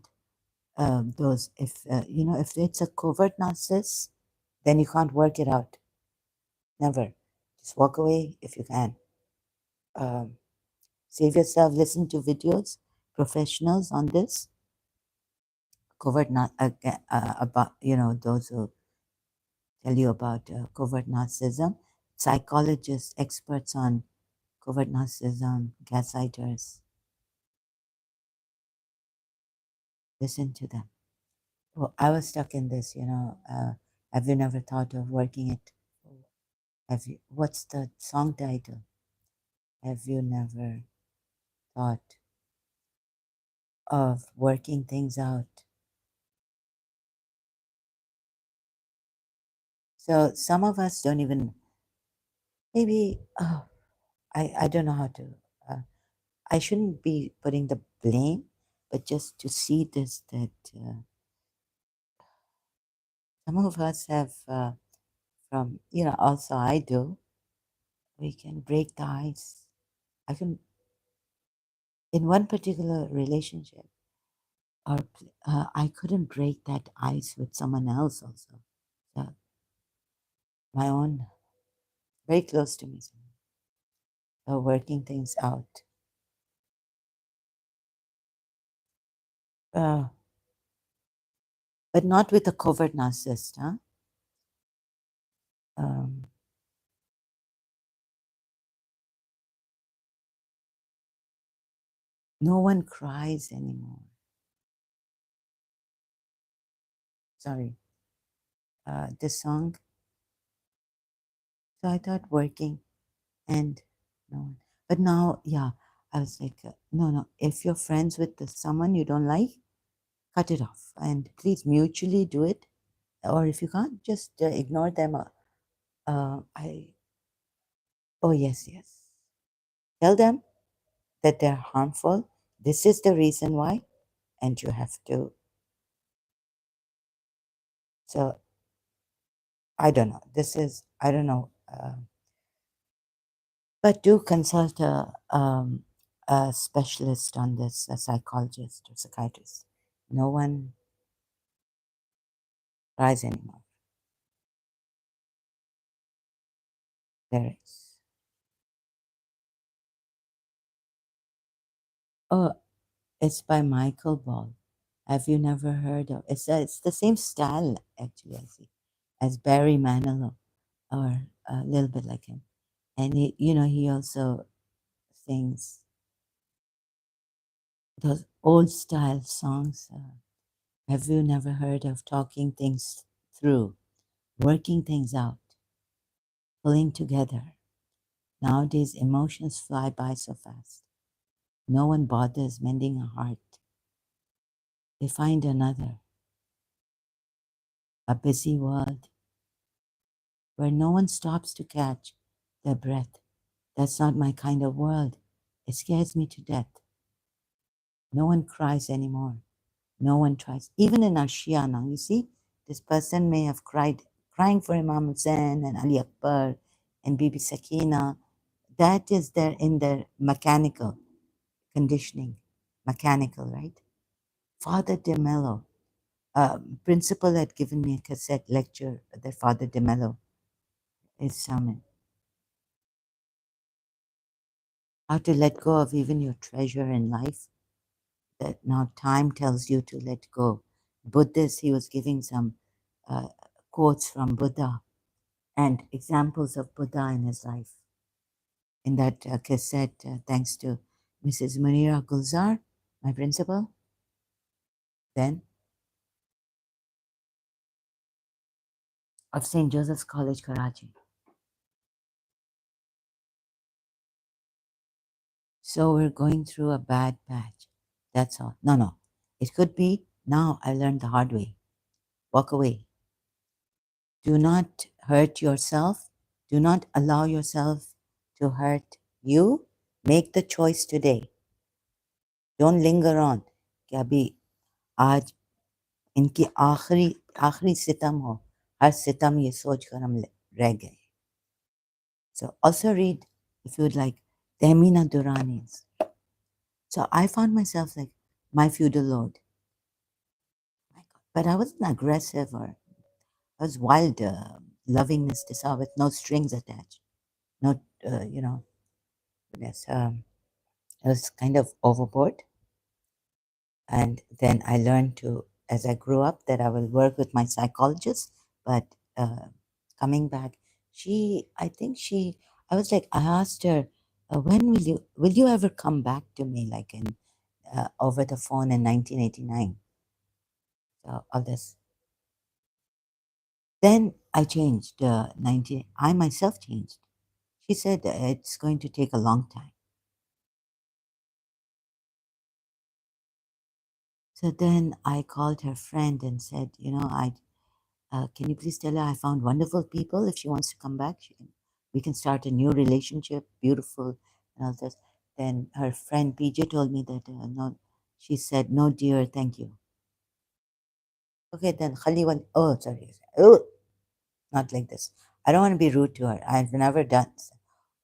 those. If, if it's a covert narcissist, then you can't work it out. Never. Just walk away if you can. Um, save yourself, listen to videos, professionals on this. Covert not about those who tell you about covert narcissism, psychologists, experts on covert narcissism, gaslighters. Listen to them. Well, I was stuck in this. Have you never thought of working it? Have you? What's the song title? Have you never thought of working things out? So some of us don't even, maybe, oh, I don't know how to, uh, I shouldn't be putting the blame, but just to see this, that some of us have, from, also I do, we can break the ice. I can, in one particular relationship, or I couldn't break that ice with someone else also. So my own, very close to me, so working things out. Uh, but not with a covert narcissist, huh? Um, no one cries anymore. Sorry, this song. So I thought working and no one. But now, yeah, I was like, no, no. If you're friends with someone you don't like, cut it off, and please mutually do it. Or if you can't, just ignore them. I Oh yes, yes. Tell them that they're harmful. This is the reason why, and you have to. So I don't know. This is I don't know. But do consult a specialist on this, a psychologist or psychiatrist. No one cries anymore. There is. Oh, it's by Michael Ball. Have you never heard of? It's the same style actually, I see, as Barry Manilow, or a little bit like him. And he also sings those old style songs. Have you never heard of talking things through, working things out, pulling together? Nowadays, emotions fly by so fast. No one bothers mending a heart. They find another, a busy world where no one stops to catch their breath. That's not my kind of world. It scares me to death. No one cries anymore. No one tries. Even in our Shia now, you see, this person may have crying for Imam Hussein and Ali Akbar and Bibi Sakina. That is in their mechanical conditioning. Mechanical, right? Father De Mello, principal had given me a cassette lecture that Father De Mello is sermon. How to let go of even your treasure in life that now time tells you to let go. Buddhist, he was giving some uh, quotes from Buddha and examples of Buddha in his life. In that cassette, thanks to Mrs. Munira Gulzar, my principal, then of St. Joseph's College, Karachi. So we're going through a bad patch. That's all. No, no. It could be now I learned the hard way. Walk away. Do not hurt yourself. Do not allow yourself to hurt you. Make the choice today. Don't linger on कि अभी आज इनकी आखिरी आखिरी सितम हो. हर सितम ये सोच कर हम रह गए. So also read, if you would like, Tehmina Durrani's. So I found myself like my feudal lord. My God. But I wasn't aggressive, or I was wild, lovingness dissolved with no strings attached. No, yes, I was kind of overboard. And then I learned to, as I grew up, that I will work with my psychologist. But coming back, I was like, I asked her, when will you ever come back to me, like in over the phone in 1989? So all this. Then I changed. I myself changed. She said it's going to take a long time. So then I called her friend and said, can you please tell her I found wonderful people. If she wants to come back, we can start a new relationship, beautiful, and all this. Then her friend PJ told me that no, she said, no, dear, thank you. Okay, then Khali went, oh, sorry. Oh, not like this. I don't want to be rude to her. I've never done.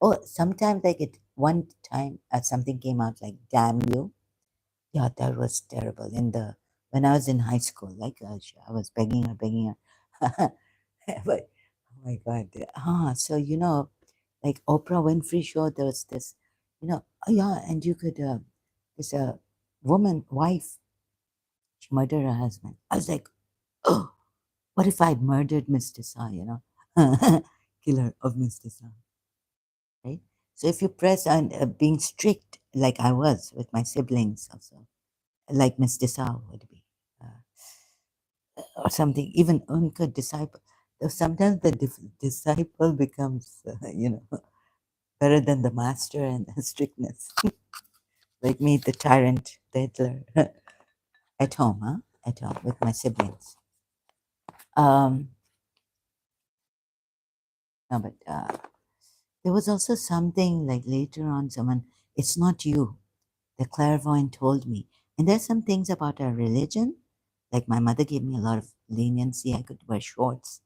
Oh, sometimes I get one time something came out like, damn you. Yeah, that was terrible. When I was in high school, like I was begging her. But oh my God. So like Oprah Winfrey show, there was this, oh yeah, and you could this woman, wife, she murdered her husband. I was like, oh, what if I murdered Mr. Sa, killer of Mr. Sa, right? So if you press on being strict, like I was with my siblings also, like Mr. Sa would be, or something, even Unka disciple. Sometimes the disciple becomes, better than the master and strictness. Like me, the tyrant, the Hitler, at home, huh? At home with my siblings. Um, no, but there was also something like later on, someone, it's not you, the clairvoyant told me. And there's some things about our religion, like my mother gave me a lot of leniency. I could wear shorts.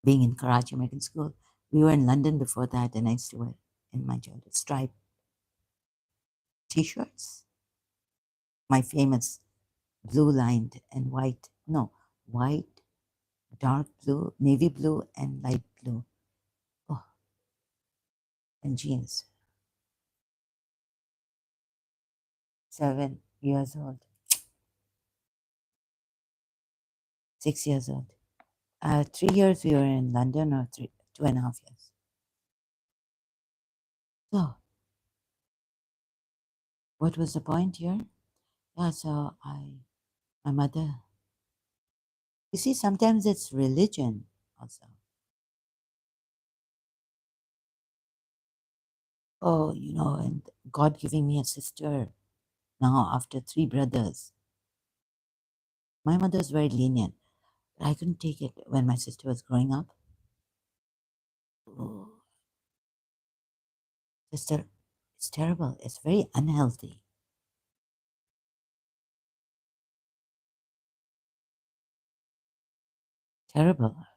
Being in Karachi American School, we were in London before that, and I used to wear in my childhood striped t-shirts. My famous blue lined and white, no, white, dark blue, navy blue, and light blue. Oh, and jeans. 7 years old, 6 years old. 3 years we were in London, or 2.5 years. So, what was the point here? Yeah, so my mother, you see, sometimes it's religion also. Oh, and God giving me a sister now after 3 brothers. My mother was very lenient, but I couldn't take it when my sister was growing up. Oh, sister, it's terrible. It's very unhealthy. Terrible.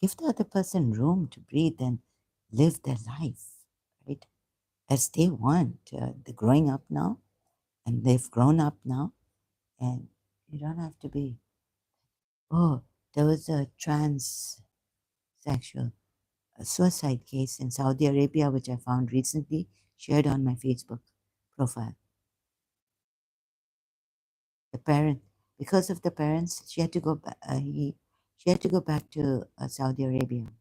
Give the other person room to breathe and live their life, right? As they want. They're growing up now, and they've grown up now, and you don't have to be. Oh, there was a transsexual suicide case in Saudi Arabia, which I found recently, shared on my Facebook profile. The parent, because of the parents, she had to go back. She had to go back to Saudi Arabia.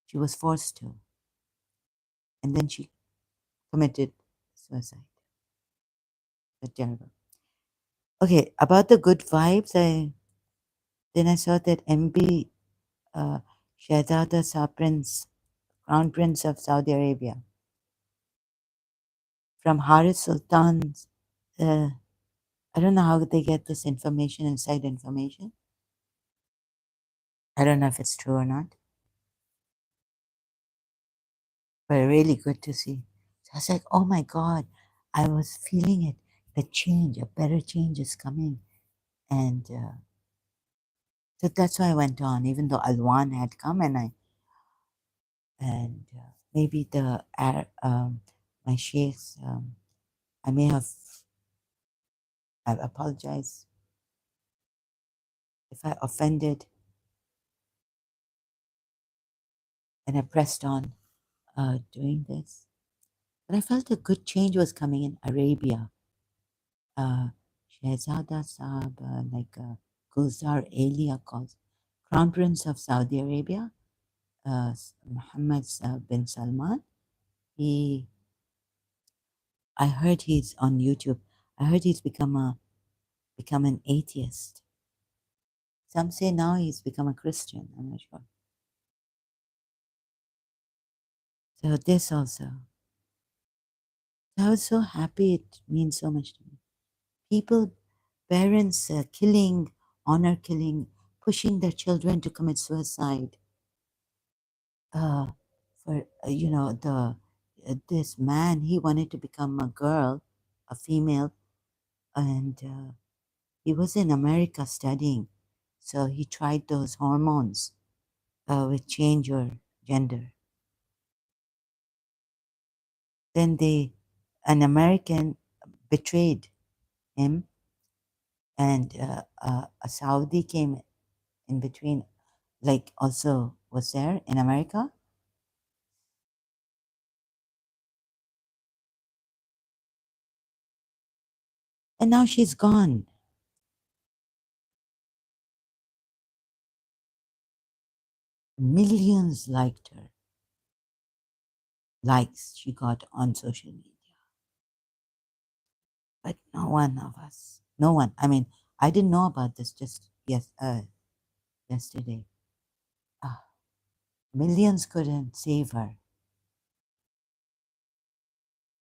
She was forced to, and then she committed suicide. That's terrible. Okay, about the good vibes, then I saw that MB Shahzada Shah Prince, Crown Prince of Saudi Arabia, from Haris Sultan's. I don't know how they get this information, inside information. I don't know if it's true or not, but really good to see. So I was like, oh my God, I was feeling it. The change, a better change is coming. And so that's why I went on, even though Alwan had come, and maybe my sheikhs, I may have, I apologize if I offended, and I pressed on doing this. But I felt a good change was coming in Arabia. Shehzada Saab, Gulzar Elia calls, Crown Prince of Saudi Arabia, Mohammed bin Salman. I heard he's on YouTube. I heard he's become an atheist. Some say now he's become a Christian. I'm not sure. So this also. I was so happy. It means so much to me. People, parents killing, honor killing, pushing their children to commit suicide. Uh, for the this man, he wanted to become a girl, a female, and he was in America studying, so he tried those hormones which change your gender. Then an American betrayed him, and a Saudi came in between, like also was there in America, and now she's gone. Millions liked her, likes she got on social media, but no one of us, no one. I mean, I didn't know about this just yesterday. Uh, Millions couldn't save her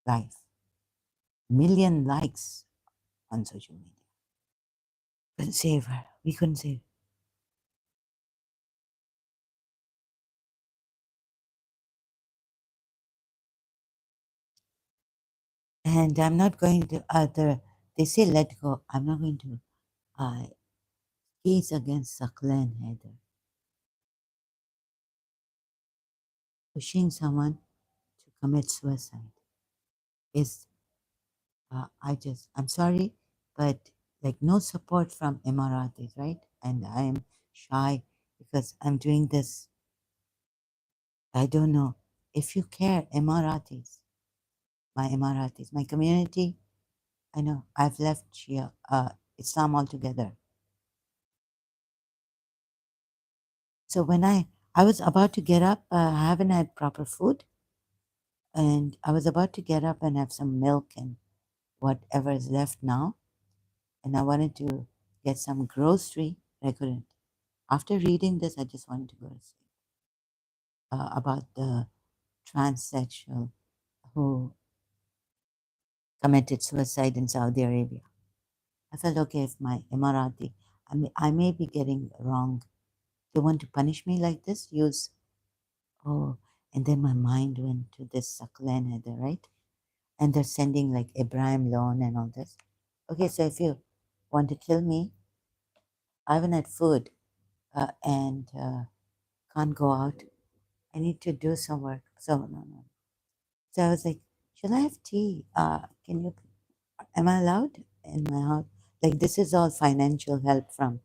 life. Million likes on social media couldn't save her. We couldn't save her. And I'm not going to they say let go. I'm not going to case against Saqlain, Haider. Pushing someone to commit suicide is I'm sorry, but like no support from Emiratis, right? And I'm shy because I'm doing this. I don't know if you care, Emiratis, my community. I know I've left Shia, Islam altogether. So when I was about to get up, I haven't had proper food, and I was about to get up and have some milk and whatever is left now, and I wanted to get some grocery. I couldn't. After reading this, I just wanted to go to sleep. About the transsexual who committed suicide in Saudi Arabia. I felt okay if my Emirati, I may be getting wrong. They want to punish me like this. Oh, and then my mind went to this Saqlain Haider, right? And they're sending like Ibrahim loan and all this. Okay, so if you want to kill me, I haven't had food and can't go out. I need to do some work. So no, no. So I was like, should I have tea? Am I allowed in my house? Like this is all financial help from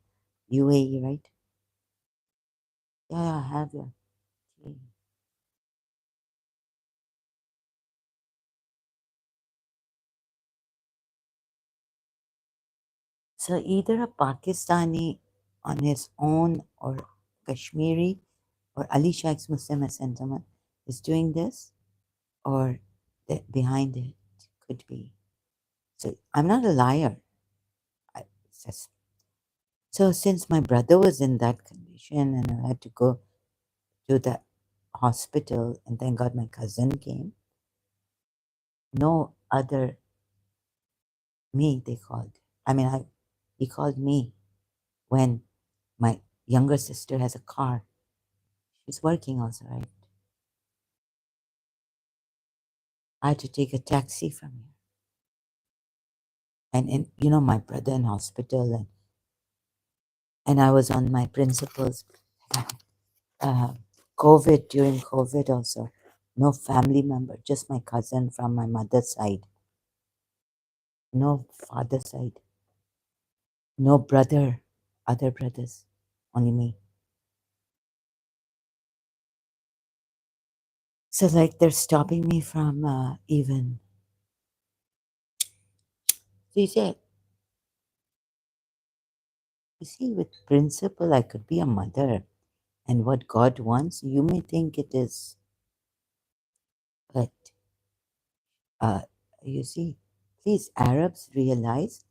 UAE, right? Yeah, yeah, have your tea. So either a Pakistani on his own or Kashmiri or Ali Sheikh's Muslim as sentiment is doing this, or behind it could be. So I'm not a liar. I, it's so since my brother was in that condition and I had to go to the hospital, and thank God my cousin came. No other me they called. I mean, he called me when my younger sister has a car. She's working also, right? I had to take a taxi from here, and my brother in hospital, and I was on my principal's uh, COVID during COVID also. No family member, just my cousin from my mother's side. No father side. No brother, other brothers, only me. So like they're stopping me from even. So you see, with principle, I could be a mother, and what God wants, you may think it is, but uh, you see, please, Arabs realize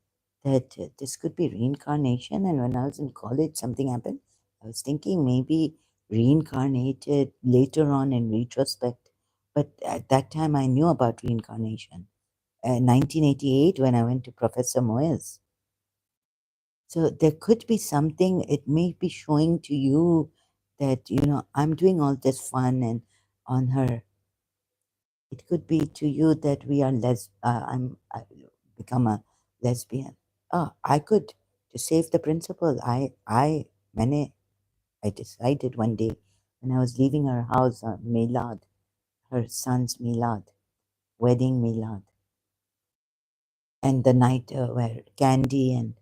that this could be reincarnation. And when I was in college, something happened. I was thinking maybe reincarnated later on in retrospect, but at that time I knew about reincarnation. 1988 when I went to Professor Moyes. So there could be something, it may be showing to you that, I'm doing all this fun and on her. It could be to you that we are I become a lesbian. I could, to save the principal, many, I decided one day when I was leaving her house on Milad, her son's Milad, wedding Milad, and the night where Candy and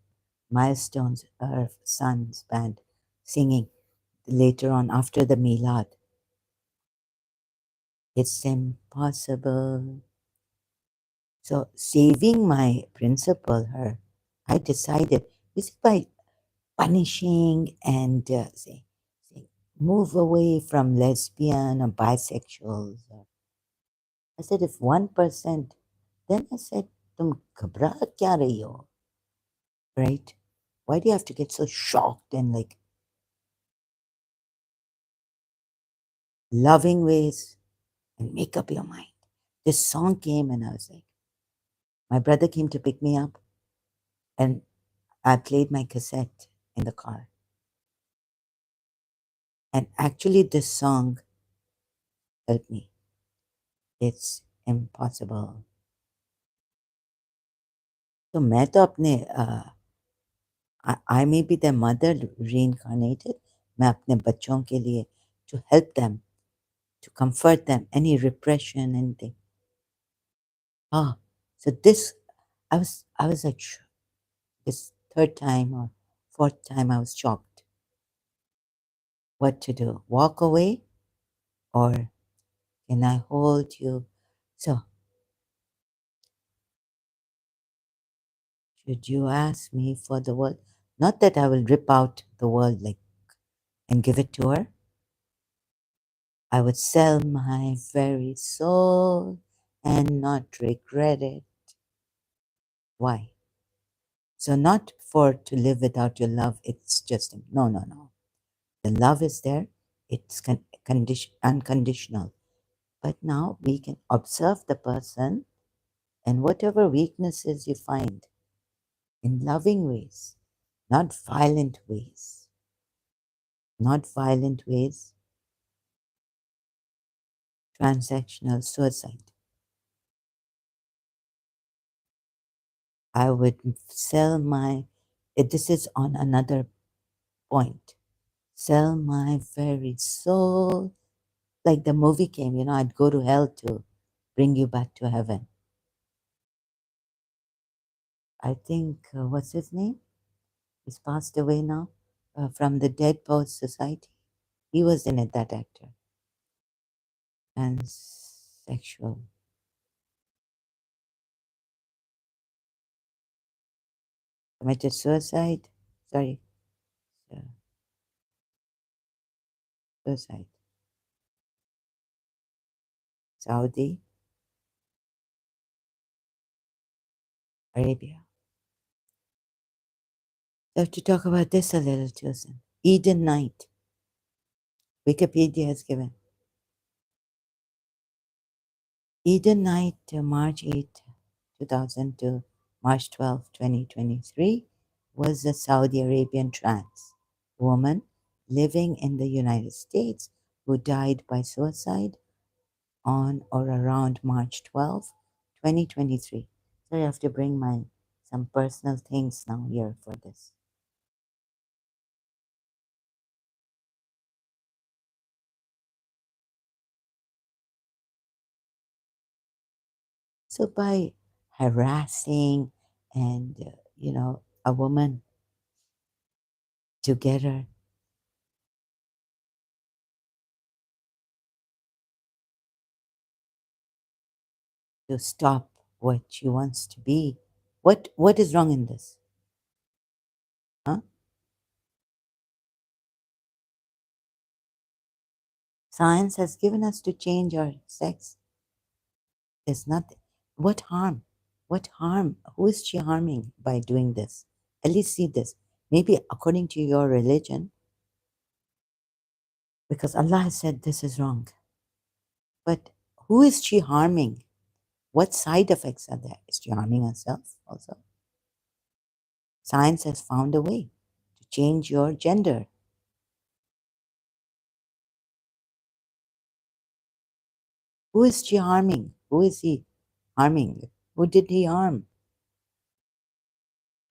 Milestones, her son's band, singing later on after the Milad. It's impossible. So saving my principal, her, I decided, is it by punishing and say, move away from lesbian or bisexuals. I said, if 1%, then I said, tum ghabra kya rahi ho, right? Why do you have to get so shocked and like loving ways and make up your mind? This song came and I was like, my brother came to pick me up and I played my cassette in the car. And actually, this song helped me. It's impossible. So मैं तो अपने I may be their mother reincarnated. मैं अपने बच्चों के लिए to help them, to comfort them, any repression, anything. So this, I was like, this third time or fourth time I was shocked. What to do? Walk away, or can I hold you? So should you ask me for the world? Not that I will rip out the world like and give it to her. I would sell my very soul and not regret it. Why? So not for to live without your love. It's just no, no, no. The love is there. It's unconditional. But now we can observe the person and whatever weaknesses you find in loving ways, not violent ways. Not violent ways, transactional suicide. I would sell my, this is on another point, sell my very soul. Like the movie came, I'd go to hell to bring you back to heaven. I think, what's his name? He's passed away now, from the Dead Poets Society. He was in it, that actor. And sexual. Committed suicide. Sorry. uh, Suicide. Saudi Arabia. I have to talk about this a little, Susan. Eden night. Wikipedia has given. Eden night, March 8, 2000 to March 12, 2023, was a Saudi Arabian trans woman living in the United States who died by suicide on or around March 12, 2023. So I have to bring some personal things now here for this. So by harassing and, a woman to get her to stop what she wants to be, what is wrong in this? Huh? Science has given us to change our sex. There's nothing. What harm? What harm? Who is she harming by doing this? At least see this. Maybe according to your religion, because Allah has said this is wrong. But who is she harming? What side effects are there? Is she harming herself also? Science has found a way to change your gender. Who is she harming? Who is he harming? Who did he harm?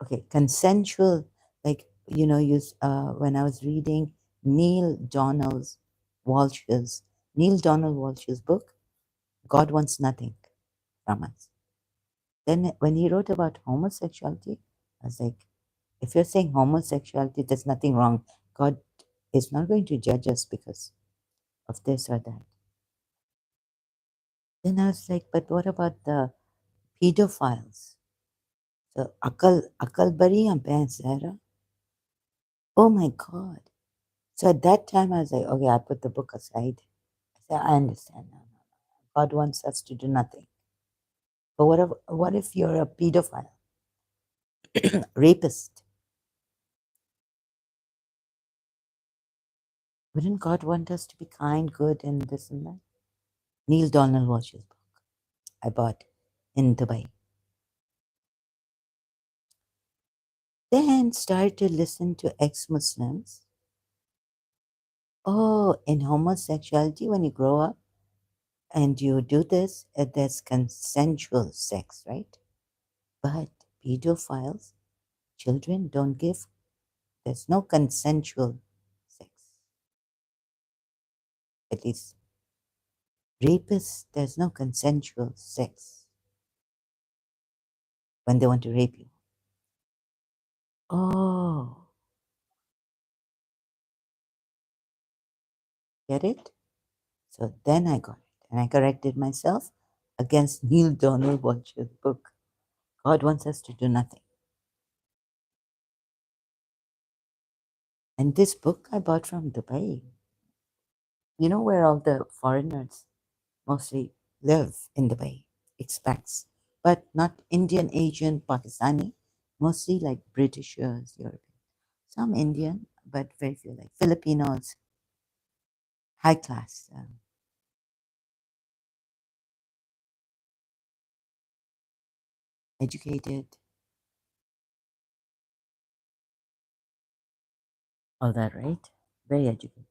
Okay, consensual, like, when I was reading Neil Donald Neil Donald Walsh's book, God Wants Nothing from Us. Then when he wrote about homosexuality, I was like, if you're saying homosexuality, there's nothing wrong. God is not going to judge us because of this or that. Then I was like, but what about the pedophiles? So akal bari ya bhais zehra? Oh my God. So at that time I was like, okay, I put the book aside. I said, I understand now. God wants us to do nothing. But what if you're a pedophile, rapist? Wouldn't God want us to be kind, good, and this and that? Neil Donald Walsh's book I bought in Dubai. Then started to listen to ex-Muslims. Oh, in homosexuality, when you grow up and you do this, there's consensual sex, right? But pedophiles, children don't give, there's no consensual sex. At least rapists, there's no consensual sex when they want to rape you. Oh, get it? So then I got it. And I corrected myself against Neil Donald Walsh's book. God wants us to do nothing. And this book I bought from Dubai. You know where all the foreigners mostly live in Dubai? Expats. But not Indian, Asian, Pakistani. Mostly like Britishers, European. Some Indian, but very few, like Filipinos, high class, educated, all that, right? Very educated.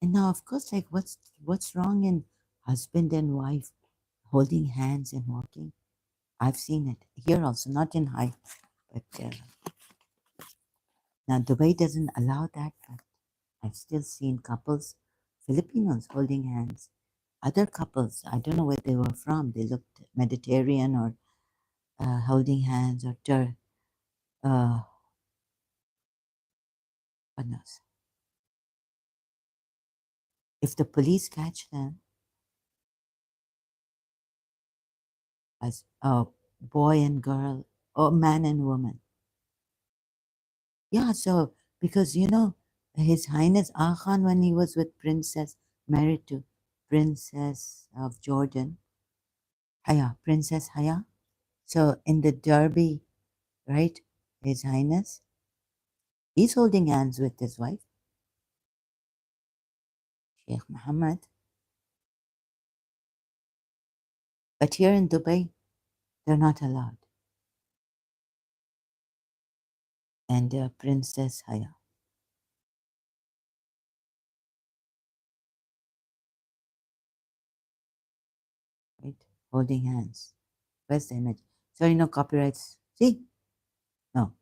And now, of course, like what's wrong in husband and wife holding hands and walking? I've seen it here also, not in high, but now Dubai doesn't allow that. But I've still seen couples, Filipinos holding hands. Other couples, I don't know where they were from. They looked Mediterranean or holding hands or what knows. If the police catch them as a boy and girl or man and woman, yeah, so because His Highness Khan, when he was with Princess, married to Princess of Jordan, Haya, Princess Haya. So in the Derby, right, His Highness, he's holding hands with his wife, Sheikh Muhammad. But here in Dubai, they're not allowed. And Princess Haya, right, holding hands. Where's the image? Sorry, no copyrights. See? No.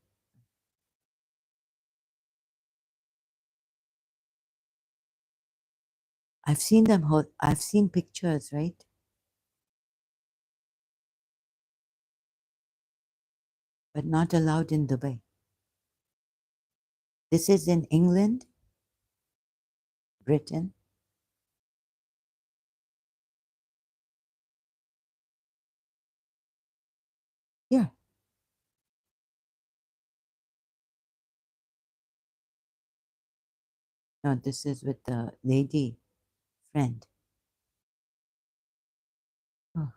I've seen them hold, I've seen pictures, right? But not allowed in Dubai. This is in England, Britain. Here. No, this is with the lady friend. Oh,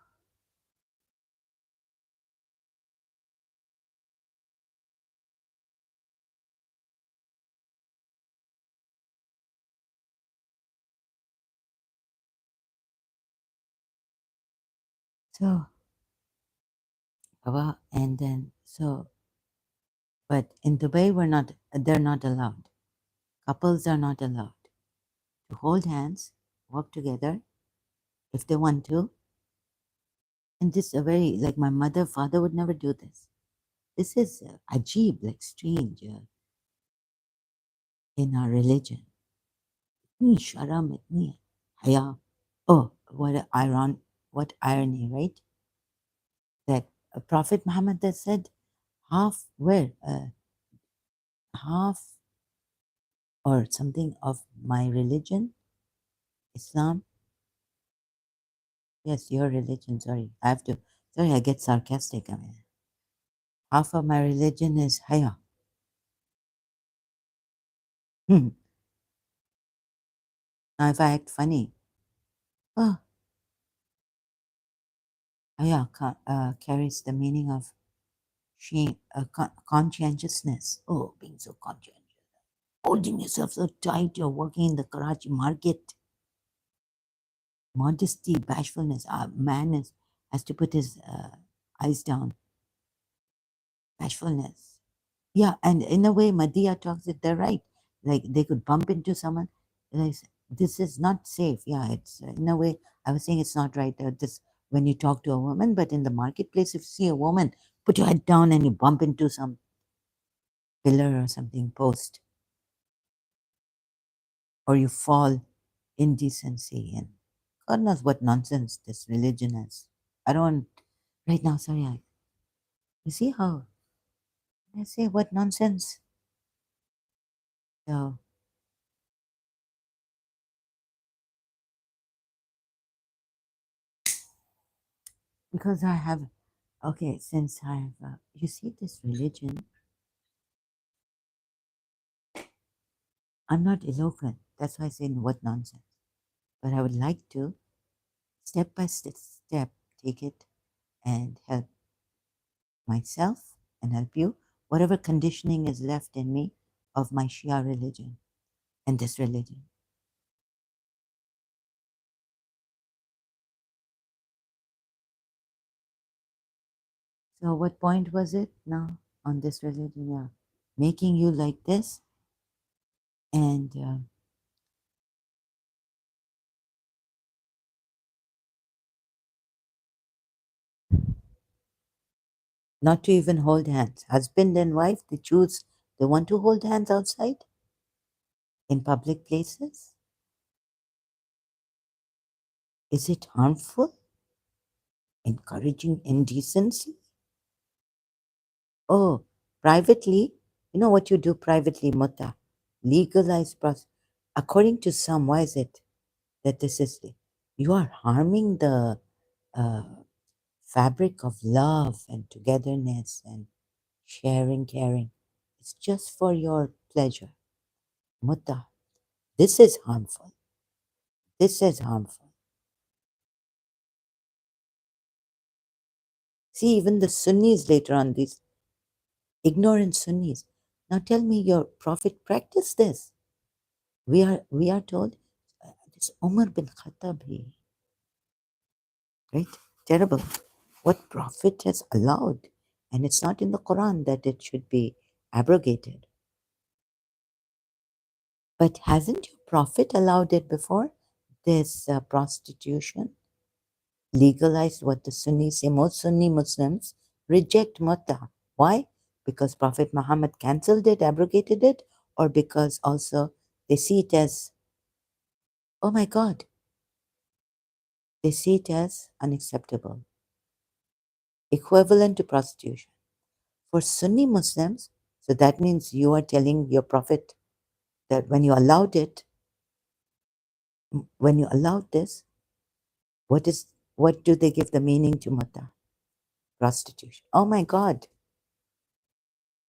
So, and then, but in Dubai, they're not allowed. Couples are not allowed to hold hands, walk together if they want to. And this is a very, like my mother, father would never do this. This is ajib, like strange in our religion. Itni sharam, itni haya. Oh, what irony, right? That Prophet Muhammad that said half or something of my religion, Islam. Yes, your religion. Sorry, I have to. Sorry, I get sarcastic. I mean, half of my religion is haya. Hmm. Now, if I act funny, oh, haya carries the meaning of shame, conscientiousness. Oh, being so conscientious, holding yourself so tight. You're working in the Karachi market. Modesty, bashfulness. Man has to put his eyes down. Bashfulness. Yeah, and in a way, Madhya talks it. They're right. Like they could bump into someone. Like, this is not safe. Yeah, it's in a way. I was saying it's not right. This when you talk to a woman, but in the marketplace, if you see a woman, put your head down and you bump into some pillar or something, post, or you fall, indecency, and God knows what nonsense this religion is. I don't right now. Sorry, you see how I say what nonsense. So because I have okay, since I've you see this religion, I'm not eloquent. That's why I say what nonsense. But I would like to step by step take it and help myself and help you. Whatever conditioning is left in me of my Shia religion and this religion. So what point was it now on this religion? Yeah, making you like this and not to even hold hands. Husband and wife, they choose, they want to hold hands outside in public places. Is it harmful? Encouraging indecency? Oh, privately, you know what you do privately, Mutta? Legalize process. According to some, why is it that this is you are harming the uh, fabric of love and togetherness and sharing, caring. It's just for your pleasure. Mutta, this is harmful. This is harmful. See, even the Sunnis later on, these ignorant Sunnis. Now tell me your prophet practiced this. We are told this Umar bin Khattab, right? Terrible. What prophet has allowed? And it's not in the Quran that it should be abrogated. But hasn't your prophet allowed it before? This prostitution, legalized what the Sunnis say. Most Sunni Muslims reject mutta. Why? Because Prophet Muhammad cancelled it, abrogated it, or because also they see it as, oh my God, they see it as unacceptable, equivalent to prostitution. For Sunni Muslims, so that means you are telling your prophet that when you allowed it, when you allowed this, what do they give the meaning to mutta? Prostitution. Oh my God,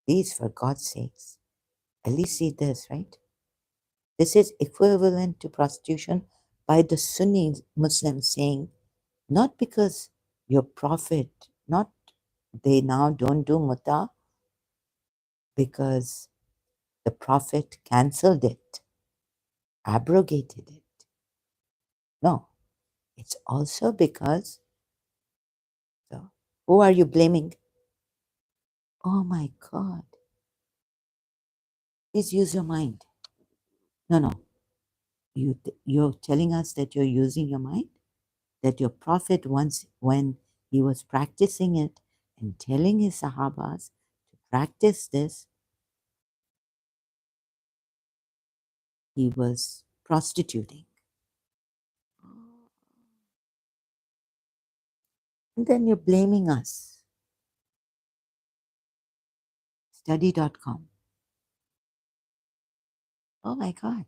please, for God's sakes, at least see this, right? This is equivalent to prostitution by the Sunni Muslims saying, not because your prophet, not they now don't do mutta because the prophet cancelled it, abrogated it. No, it's also because Who are you blaming? Oh my God. Please use your mind. No, no. You're telling us that you're using your mind? That your Prophet once, when he was practicing it and telling his Sahabas to practice this, he was prostituting. And then you're blaming us. Study.com. Oh my God.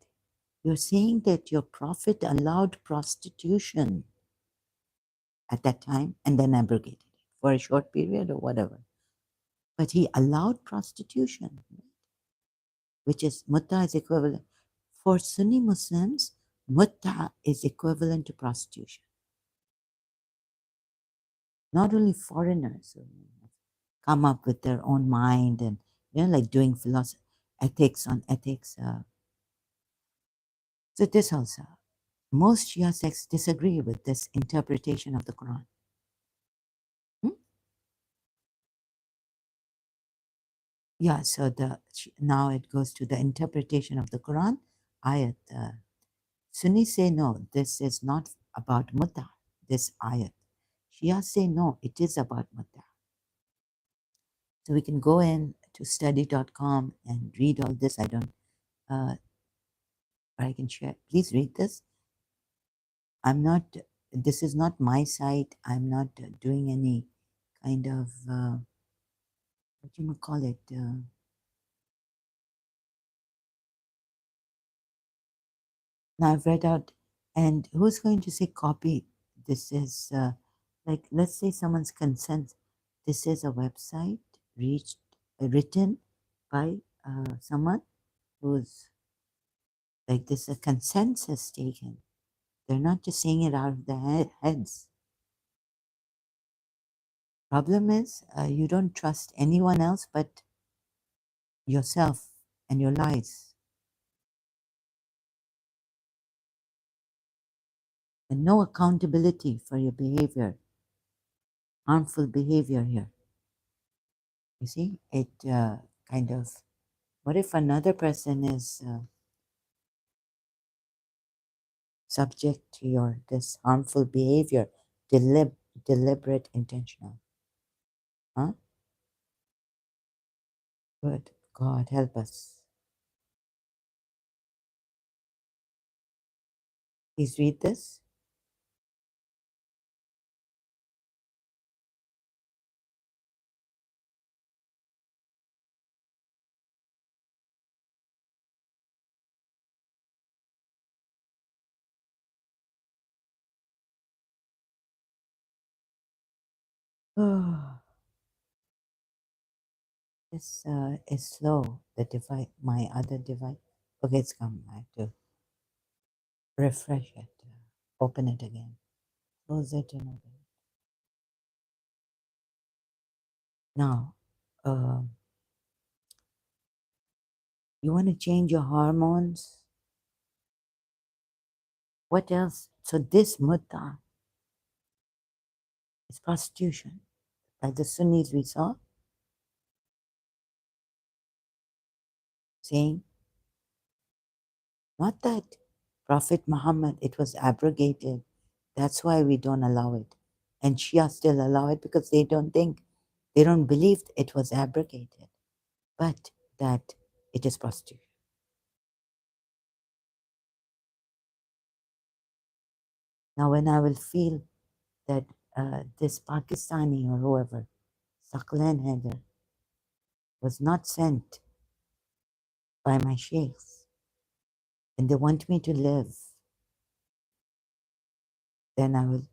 You're saying that your Prophet allowed prostitution at that time and then abrogated it for a short period or whatever. But he allowed prostitution, which is mutta is equivalent. For Sunni Muslims, mutta is equivalent to prostitution. Not only foreigners who come up with their own mind and like doing philosophy, ethics on ethics. So this also, most Shia sects disagree with this interpretation of the Quran. Hmm? Yeah, so now it goes to the interpretation of the Quran ayat. Sunnis say no, this is not about mutta, this ayat. Shia say no, it is about mutta. So we can go in to study.com and read all this. I don't, or I can share. Please read this. I'm not, this is not my site. I'm not doing any kind of, what do you call it? Now I've read out, and who's going to say copy? This is like, let's say someone's consent. This is a website written by someone who's like this, a consensus taken. They're not just saying it out of their heads. Problem is, you don't trust anyone else but yourself and your lies. And no accountability for your behavior, harmful behavior here. You see, it kind of, what if another person is subject to your this harmful behavior, deliberate, intentional? Huh? Good. God help us. Please read this. Oh, this is slow. The device, my other device. Okay, it's come. I have to refresh it, open it again, close it, and open it. Now, you want to change your hormones? What else? So this mutta is prostitution. Like the Sunnis we saw saying, not that Prophet Muhammad, it was abrogated. That's why we don't allow it. And Shia still allow it because they don't think, they don't believe it was abrogated, but that it is prostitution. Now, when I will feel that this Pakistani or whoever, Saqlain Haider, was not sent by my sheikhs and they want me to live, then I will,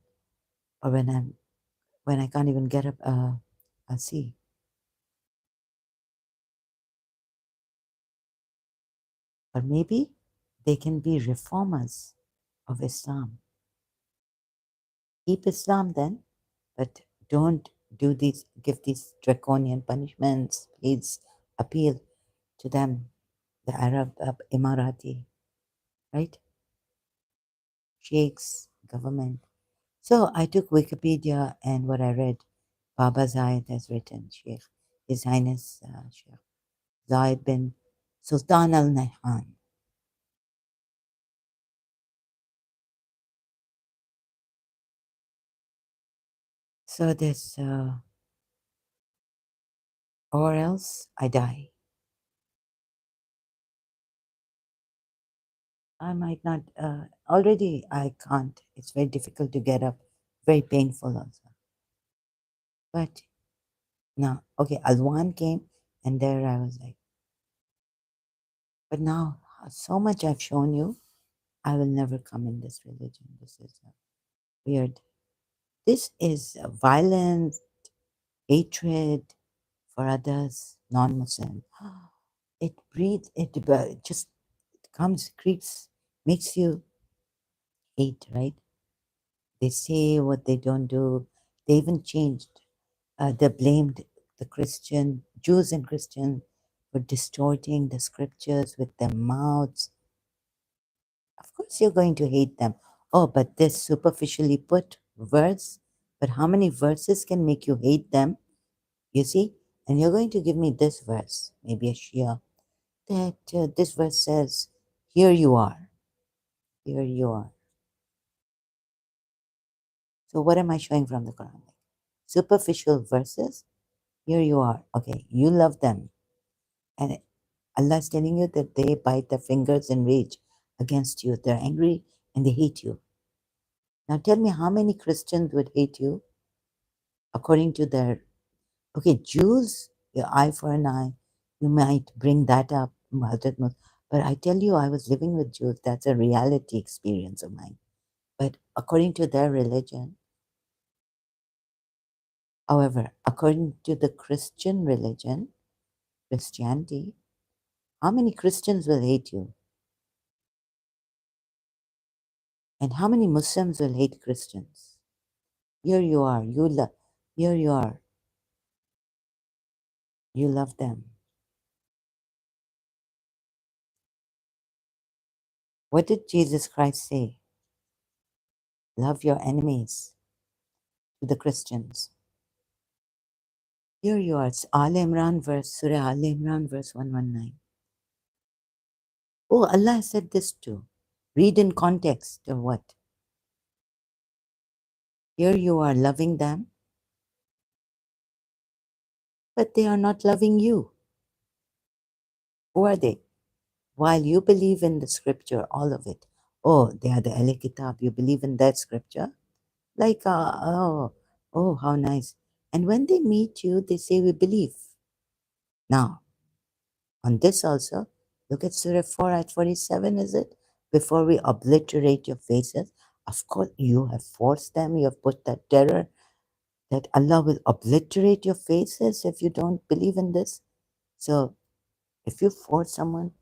or when I can't even get up a see. Or maybe they can be reformers of Islam. Keep Islam then, but don't give these draconian punishments. Please appeal to them, the Arab Emirati, right? Sheikhs, government. So I took Wikipedia and what I read Baba Zayed has written, Sheikh, His Highness Sheikh Zayed bin Sultan Al Nahyan. So this, or else I die. I might not, already I can't. It's very difficult to get up, very painful also. But now, okay, Alwan came, and there I was like, but now, so much I've shown you, I will never come in this religion. This is weird. This is violent hatred for others, non Muslim. It breeds, it just comes, creeps, makes you hate, right? They say what they don't do. They even changed. They blamed the Christian, Jews and Christians for distorting the scriptures with their mouths. Of course, you're going to hate them. Oh, but this superficially put verse, but how many verses can make you hate them? You see? And you're going to give me this verse, maybe a Shia, that this verse says, here you are, here you are. So, what am I showing from the Quran? Superficial verses, here you are. Okay, you love them. And Allah is telling you that they bite their fingers in rage against you. They're angry and they hate you. Now, tell me how many Christians would hate you according to their. Okay, Jews, your eye for an eye, you might bring that up, but I tell you, I was living with Jews. That's a reality experience of mine. But according to their religion, however, according to the Christian religion, Christianity, how many Christians will hate you? And how many Muslims will hate Christians? Here you are, here you are, you love them. What did Jesus Christ say? Love your enemies, to the Christians. Here you are, it's Al Imran verse, Surah Al Imran verse 119. Oh, Allah said this too. Read in context of what? Here you are loving them, but they are not loving you. Who are they? While you believe in the scripture, all of it. Oh, they are the Ahl Kitab. You believe in that scripture? Like, oh, how nice. And when they meet you, they say, we believe. Now, on this also, look at Surah 4 at 47, is it? Before we obliterate your faces, of course, you have forced them, you have put that terror that Allah will obliterate your faces if you don't believe in this. So, if you force someone,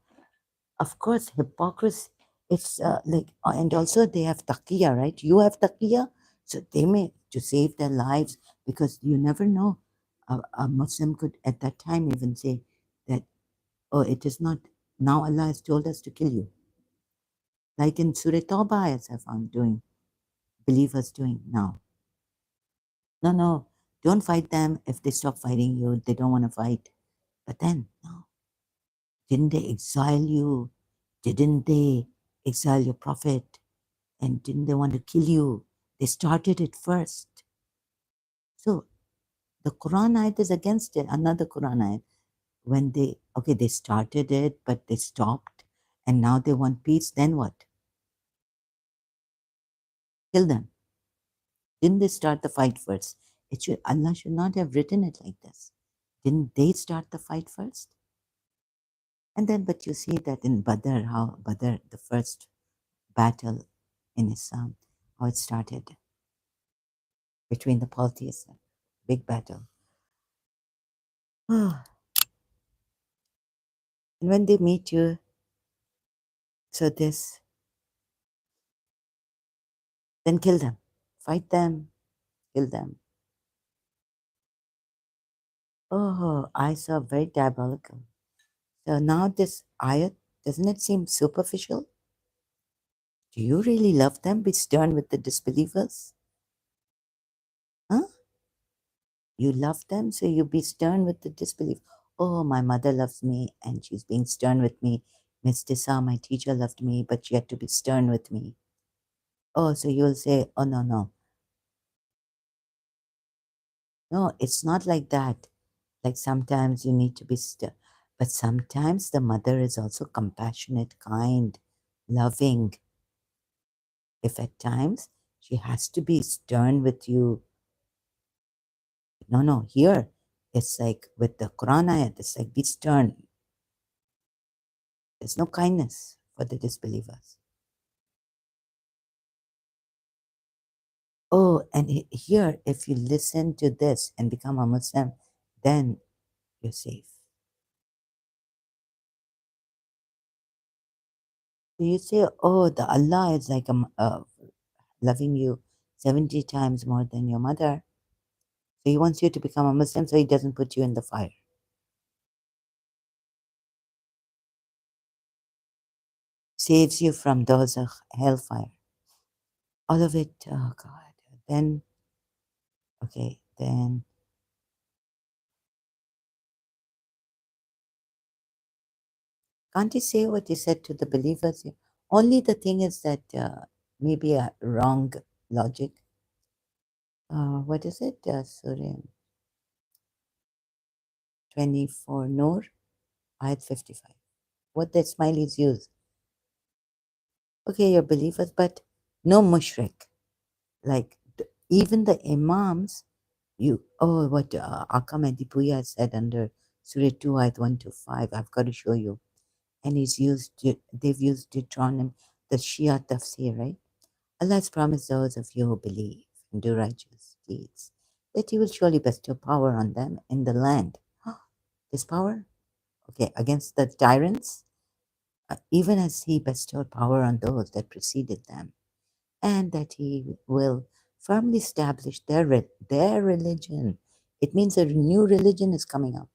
of course, hypocrisy, it's and also they have taqiyya, right? You have taqiyya, so they may, to save their lives, because you never know. A Muslim could at that time even say that, oh, it is not, now Allah has told us to kill you. Like in Surah Tawbah, as I found doing, believers doing now. No, don't fight them. If they stop fighting you, they don't want to fight. But then, no. Didn't they exile you? Didn't they exile your prophet? And didn't they want to kill you? They started it first. So the Quran ayat is against it. Another Quran ayat. When they started it, but they stopped. And now they want peace. Then what? Kill them. Didn't they start the fight first? Allah should not have written it like this. Didn't they start the fight first? And then, but you see that in Badr, how Badr, the first battle in Islam, how it started between the polytheists, big battle. And when they meet you, so this, then kill them, fight them, kill them. Oh, I saw very diabolical. So now this ayat, doesn't it seem superficial? Do you really love them? Be stern with the disbelievers? Huh? You love them, so you be stern with the disbelief. Oh, my mother loves me and she's being stern with me. Miss Tissa, my teacher, loved me, but she had to be stern with me. Oh, so you'll say, oh, no, no. No, it's not like that. Like sometimes you need to be stern. But sometimes the mother is also compassionate, kind, loving. If at times she has to be stern with you. No, no, here it's like with the Quran ayat, it's like be stern. There's no kindness for the disbelievers. Oh, and here, if you listen to this and become a Muslim, then you're safe. So you say, oh, the Allah is like loving you 70 times more than your mother. So he wants you to become a Muslim so he doesn't put you in the fire. Saves you from those hellfire. All of it, oh God. Then, okay, then can't you say what you said to the believers? Only the thing is that maybe a wrong logic. What is it? Surah 24 Noor, Ayat 55. What the smileys use. Okay, you're believers, but no mushrik. Like even the imams, what Akam and Dipuya said under Surah 2, Ayat 1 to 5. I've got to show you. And they've used Deuteronomy, the Shia tafsir, right? Allah has promised those of you who believe and do righteous deeds that He will surely bestow power on them in the land. This power? Okay, against the tyrants, even as He bestowed power on those that preceded them, and that He will firmly establish their religion. It means a new religion is coming up,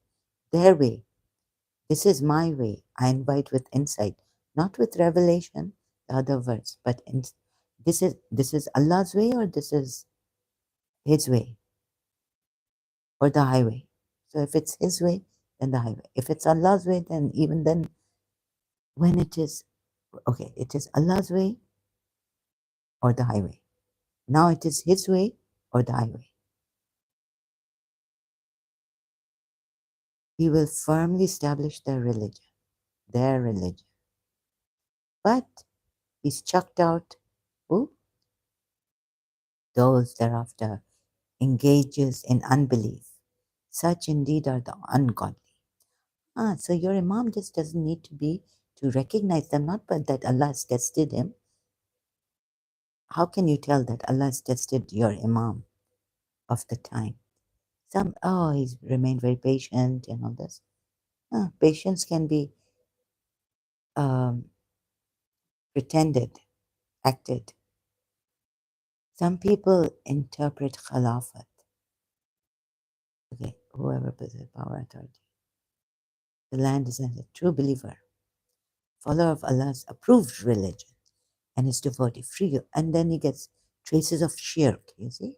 their way. This is my way. I invite with insight, not with revelation, the other verse, but this is Allah's way, or this is His way, or the highway. So if it's His way, then the highway. If it's Allah's way, then even then, when it is okay, it is Allah's way or the highway. Now it is His way or the highway. He will firmly establish their religion, their religion. But He's chucked out who? Those thereafter engages in unbelief. Such indeed are the ungodly. So your imam just doesn't need to be to recognize them, not but that Allah has tested him. How can you tell that Allah has tested your imam of the time? He's remained very patient and all this. Patience can be um, pretended, acted. Some people interpret Khilafat. Okay, whoever possesses power, authority. The land is as a true believer, follower of Allah's approved religion, and is devotee, free. And then he gets traces of shirk, you see.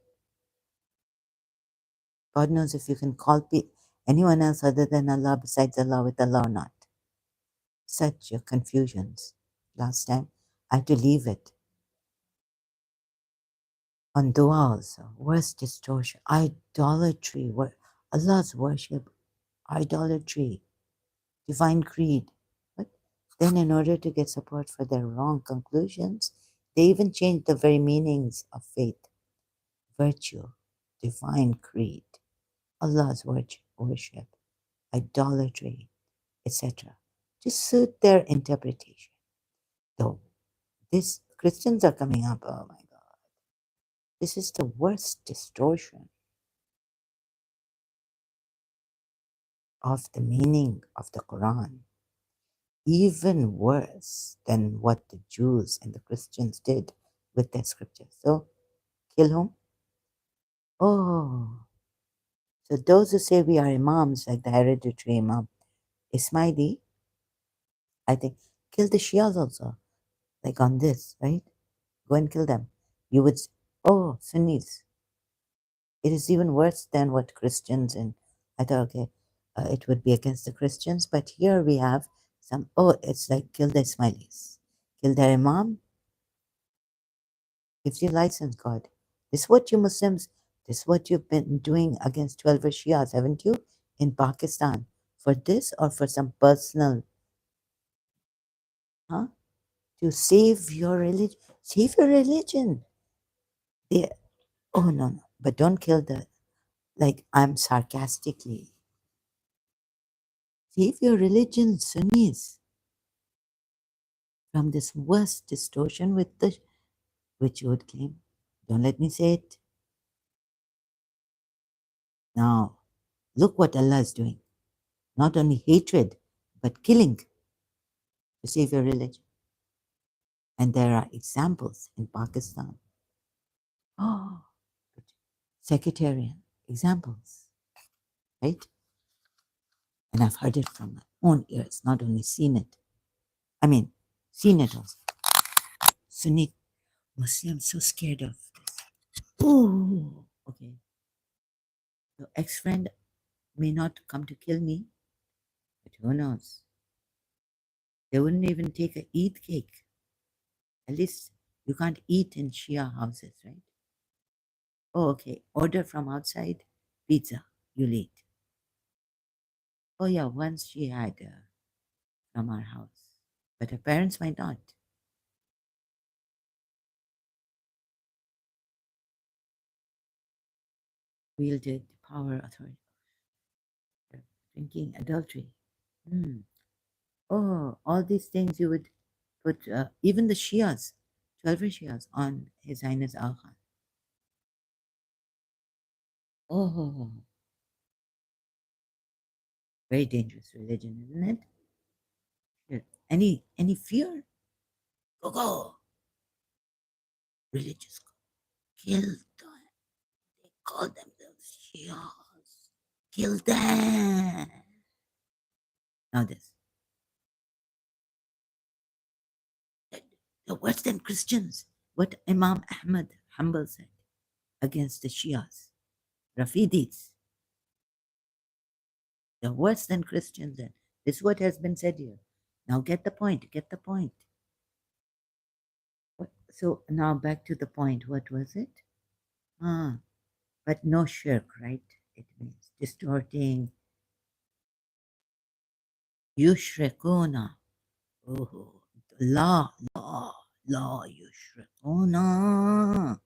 God knows if you can call anyone else other than Allah besides Allah with Allah or not. Such confusions. Last time I had to leave it. On dua also, worst distortion, idolatry, Allah's worship, idolatry, divine creed. But then in order to get support for their wrong conclusions, they even change the very meanings of faith, virtue, divine creed, Allah's worship, idolatry, etc., to suit their interpretation. Though these Christians are coming up, oh my God, this is the worst distortion of the meaning of the Quran, even worse than what the Jews and the Christians did with their scriptures. So, kill whom? Oh, so those who say we are imams, like the hereditary imam, Ismaili, I think, kill the Shias also, like on this, right? Go and kill them. You would, oh, Sunnis. It is even worse than what Christians and I thought, okay, it would be against the Christians, but here we have some. Oh, it's like kill the Ismailis, kill their Imam. Gives you license, God. This is what you Muslims. This is what you've been doing against 12 Shias, haven't you, in Pakistan? For this or for some personal, huh? To save your religion. Save your religion. They, oh no, no, but don't kill the. Like I'm sarcastically. Save your religion, Sunnis, from this worst distortion with the which you would claim. Don't let me say it. Now, look what Allah is doing. Not only hatred, but killing to save your religion. And there are examples in Pakistan. Oh, sectarian examples, right? And I've heard it from my own ears, not only seen it. I mean, seen it also. Sunni Muslims so scared of this. Oh, okay. Your ex-friend may not come to kill me, but who knows? They wouldn't even take a Eid cake. At least you can't eat in Shia houses, right? Oh, okay. Order from outside, pizza. You'll eat. Oh, yeah. Once she had from our house, but her parents might not. Wielded power, authority, drinking, adultery. Hmm. Oh, all these things you would put, even the Shias, 12 Shias, on His Highness Al Khan. Oh, very dangerous religion, isn't it? Here. Any fear? Go, go. Religious. Kill them. They call themselves Shias. Kill them. Now this. The worse than Christians. What Imam Ahmad Hanbal said against the Shias, Rafidis. They're worse than Christians. And this is what has been said here. Now get the point. Get the point. So now back to the point. What was it? But no shirk, right? It means distorting. Yushrikuna. Oh, la, yushrikuna.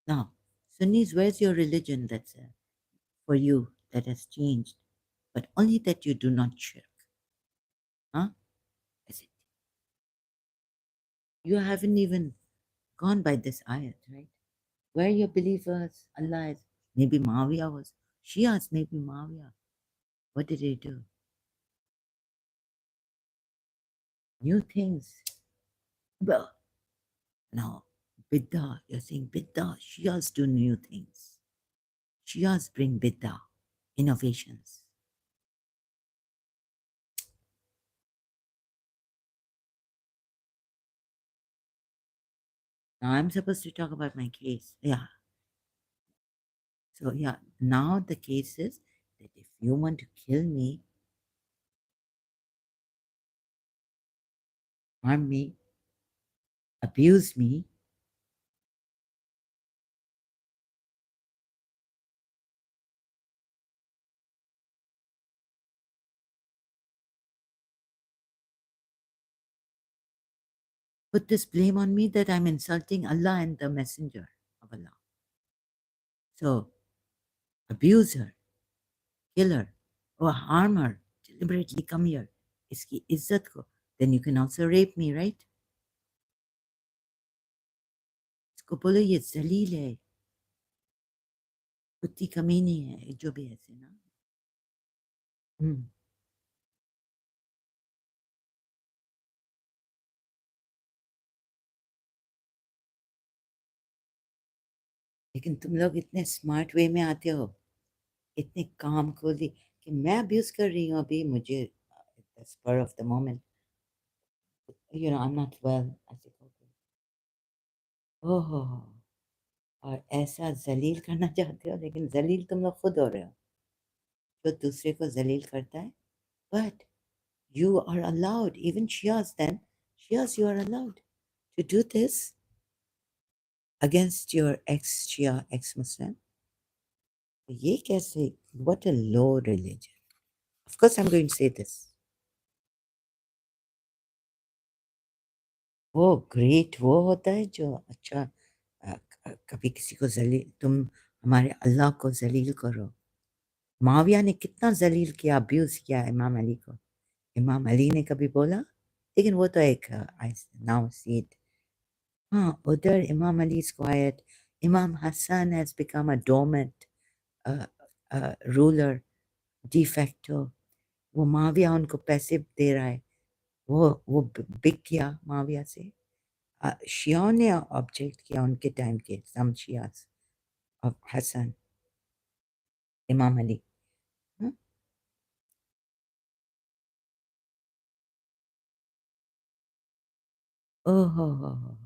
Now, Sunnis, where's your religion that's for you that has changed? But only that you do not shirk. Huh? Is it? You haven't even gone by this ayat, right? Where your believers, Allah is, maybe Mawiya was, Shias, maybe Mawiya. What did he do? New things. Well, now, Biddah, you're saying Biddah, Shias do new things. Shias bring Biddah, innovations. Now I'm supposed to talk about my case. Yeah. So yeah, now the case is that if you want to kill me, harm me, abuse me, put this blame on me that I'm insulting Allah and the Messenger of Allah. So abuse her, kill her, or harm her, deliberately come here. Iski izzat ko. Then you can also rape me, right? इसको बोलो ये जलील है, कुत्ती कमीनी है, जो भी ऐसे ना. लेकिन तुम लोग इतने स्मार्ट वे में आते हो, इतने काम खोली कि मैं अब्यूज कर रही हूँ अभी मुझे spur of the moment. I'm not well. I said, okay. Oh, और ऐसा ज़लील करना चाहते हो, लेकिन ज़लील तुम लोग खुद हो रहे हो, जो दूसरे को ज़लील करता है। But you are allowed, even Shias then, Shias, you are allowed to do this against your ex-Shia, ex-Muslim. ये कैसे? What a low religion. Of course, I'm going to say this. वो ग्रेट वो होता है जो अच्छा कभी किसी को जलील तुम हमारे अल्लाह को जलील करो। माविया ने कितना जलील किया, अब्यूज किया इमाम अली को। इमाम अली ने कभी बोला? लेकिन वो तो एक आई नाउ सी इट। हाँ, उधर इमाम Ali is quiet. Imam Hasan has become a dominant ruler de facto. वो माविया उनको पैसे दे रहा है। वो बिक गया माविया से। शियाओं ने ऑब्जेक्ट किया उनके टाइम के सम शियास ऑफ हसन इमाम अली। हाँ? Oh,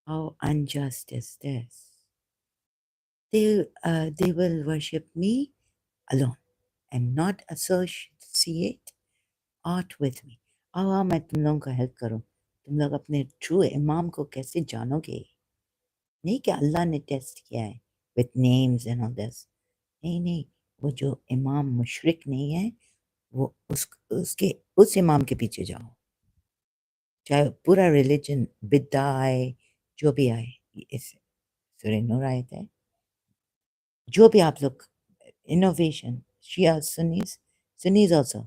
how unjust is this? They will worship me alone and not associate art with me. आओ मैं तुम लोगों को हेल्प करूं। तुम लोग अपने ट्रू इमाम को कैसे जानोगे? नहीं कि अल्लाह ने टेस्ट किया है with names and all this. नहीं नहीं, वो जो इमाम मुशरिक नहीं है, वो उसके उस इमाम के पीछे जाओ। चाहे पूरा रिलीजन बिद्दा आए, जो भी आए, इस सूरह नूर आयत है, जो भी आप लोग इनोवेशन शिया सुन्नीस सुन्नीस ऑल्सो,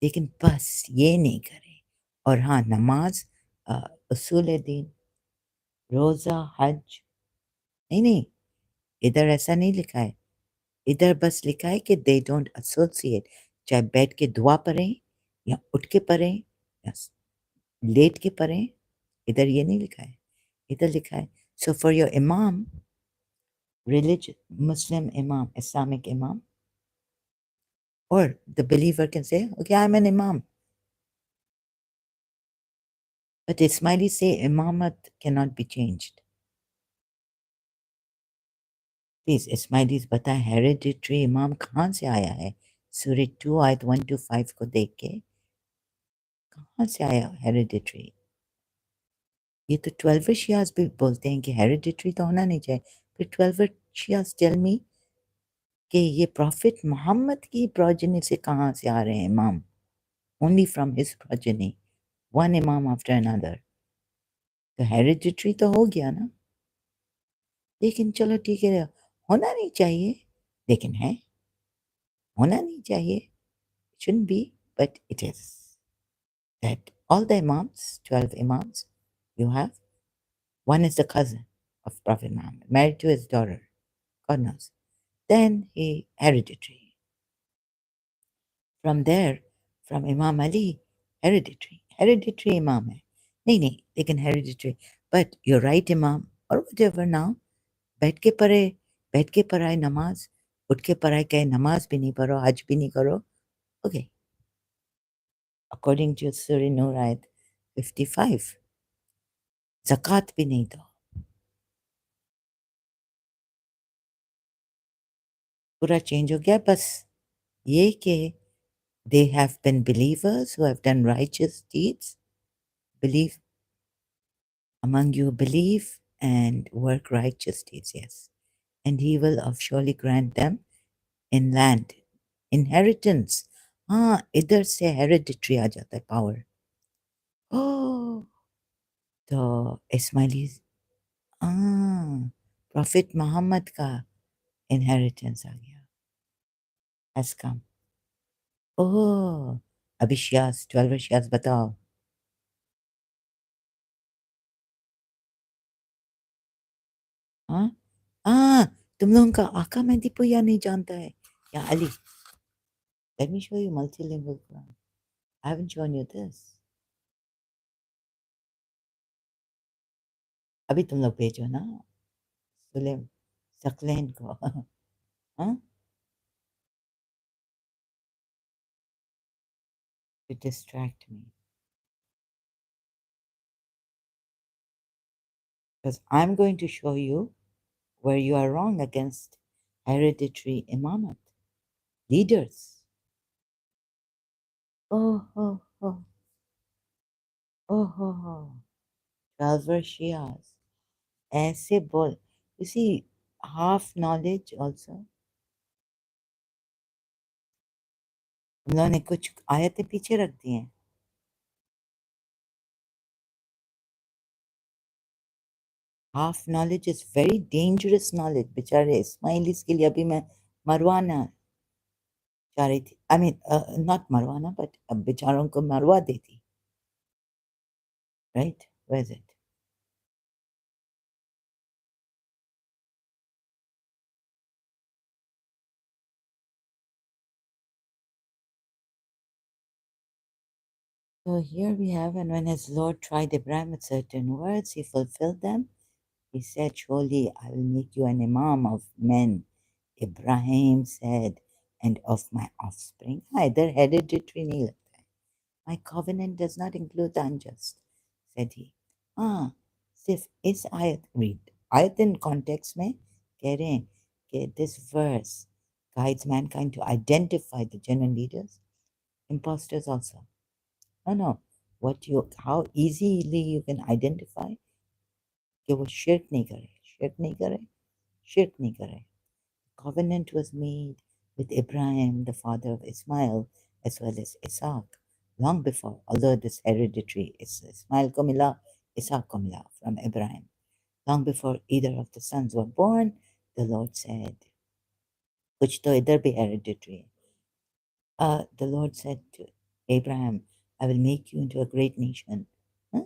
लेकिन बस ये नहीं करें। और हाँ, नमाज उसूल दीन, रोज़ा, हज, नहीं नहीं, इधर ऐसा नहीं लिखा है। इधर बस लिखा है कि दे डोंट एसोसिएट। चाहे बैठ के दुआ पढ़ें या उठ के पढ़ें या लेट के पढ़ें, इधर ये नहीं लिखा है। इधर लिखा है so for your imam, religious Muslim imam, Islamic imam, or the believer can say, okay, I'm an imam. But Ismailis say imamat cannot be changed. Please, Ismailis बताएं hereditary imam कहाँ से आया है? सूरह 2 आयत 1 to 5 को देख के कहाँ से आया hereditary? ये तो 12 शियाज भी बोलते हैं कि hereditary तो होना नहीं चाहिए। फिर 12 शियाज टेल मी कि ये प्रॉफिट मोहम्मद की प्रोजेनी से कहाँ से आ रहे हैं इमाम? Only from his progeny, one imam after another. तो हेरिडिटरी तो हो गया ना। लेकिन चलो ठीक है, होना नहीं चाहिए, लेकिन है, होना नहीं चाहिए, shouldn't be, but it is. That all the imams, 12 imams, you have, one is the cousin of Prophet Muhammad, married to his daughter, God knows. Then he hereditary. From there, from Imam Ali, hereditary imam hai. नहीं नहीं, लेकिन hereditary. But you're right, imam, or whatever now, बैठ के पढ़े, बैठ के पढ़ाए नमाज, उठ के पढ़ाए कहे नमाज भी नहीं पढ़ो, हज भी नहीं करो। Okay, according to Surah Nur ayat 55, ज़कात भी नहीं दो। पूरा चेंज हो गया। बस ये कि they have been believers who have done righteous deeds, believe among you believe and work righteous deeds, yes, and he will of surely grant them in land inheritance. हाँ, इधर से hereditary आ जाता है power। Oh, तो Ismaili profit Mohammad का inheritance आ गया, has come। ओह, अभी शियास 12 शियास बताओ। हाँ हाँ, तुम लोगों का आका मेहदी पुया नहीं जानता है या Ali? Let me show you multilingual Quran. I haven't shown you this. अभी तुम लोग भेजो ना सुलेम सकलैन को। हाँ, to distract me। because I'm going to show you where you are wrong against hereditary imamat leaders. Oh, oh, oh, oh, oh, oh. 12 were Shias. ऐसे बोल. You see, half knowledge also. उन्होंने कुछ आयतें पीछे रख दी हैं. Half knowledge is very dangerous knowledge. बेचारे इस्माइलीस के लिए अभी मैं मरवाना चाह रही थी. I mean, not मरवाना, but बेचारों को मरवा देती. Right? Where is it? So here we have, and when his Lord tried Abraham with certain words, he fulfilled them. He said, surely I will make you an imam of men. Ibrahim said, and of my offspring. Haider hereditary नहीं लगता है. My covenant does not include the unjust, said he. हाँ, सिर्फ इस आयत read. आयत in context में कह रहे हैं कि this verse guides mankind to identify the genuine leaders, imposters also. No. How easily you can identify कि वो शिर्क नहीं करे, शिर्क नहीं करे, शिर्क नहीं करे. Covenant was made with Abraham, the father of Ismail, as well as Isaac, long before, although this hereditary is Ismail ko mila, Isaac ko mila from Abraham. Long before either of the sons were born, the Lord said, कुछ तो इधर भी hereditary है. The Lord said to Abraham, I will make you into a great nation. Huh?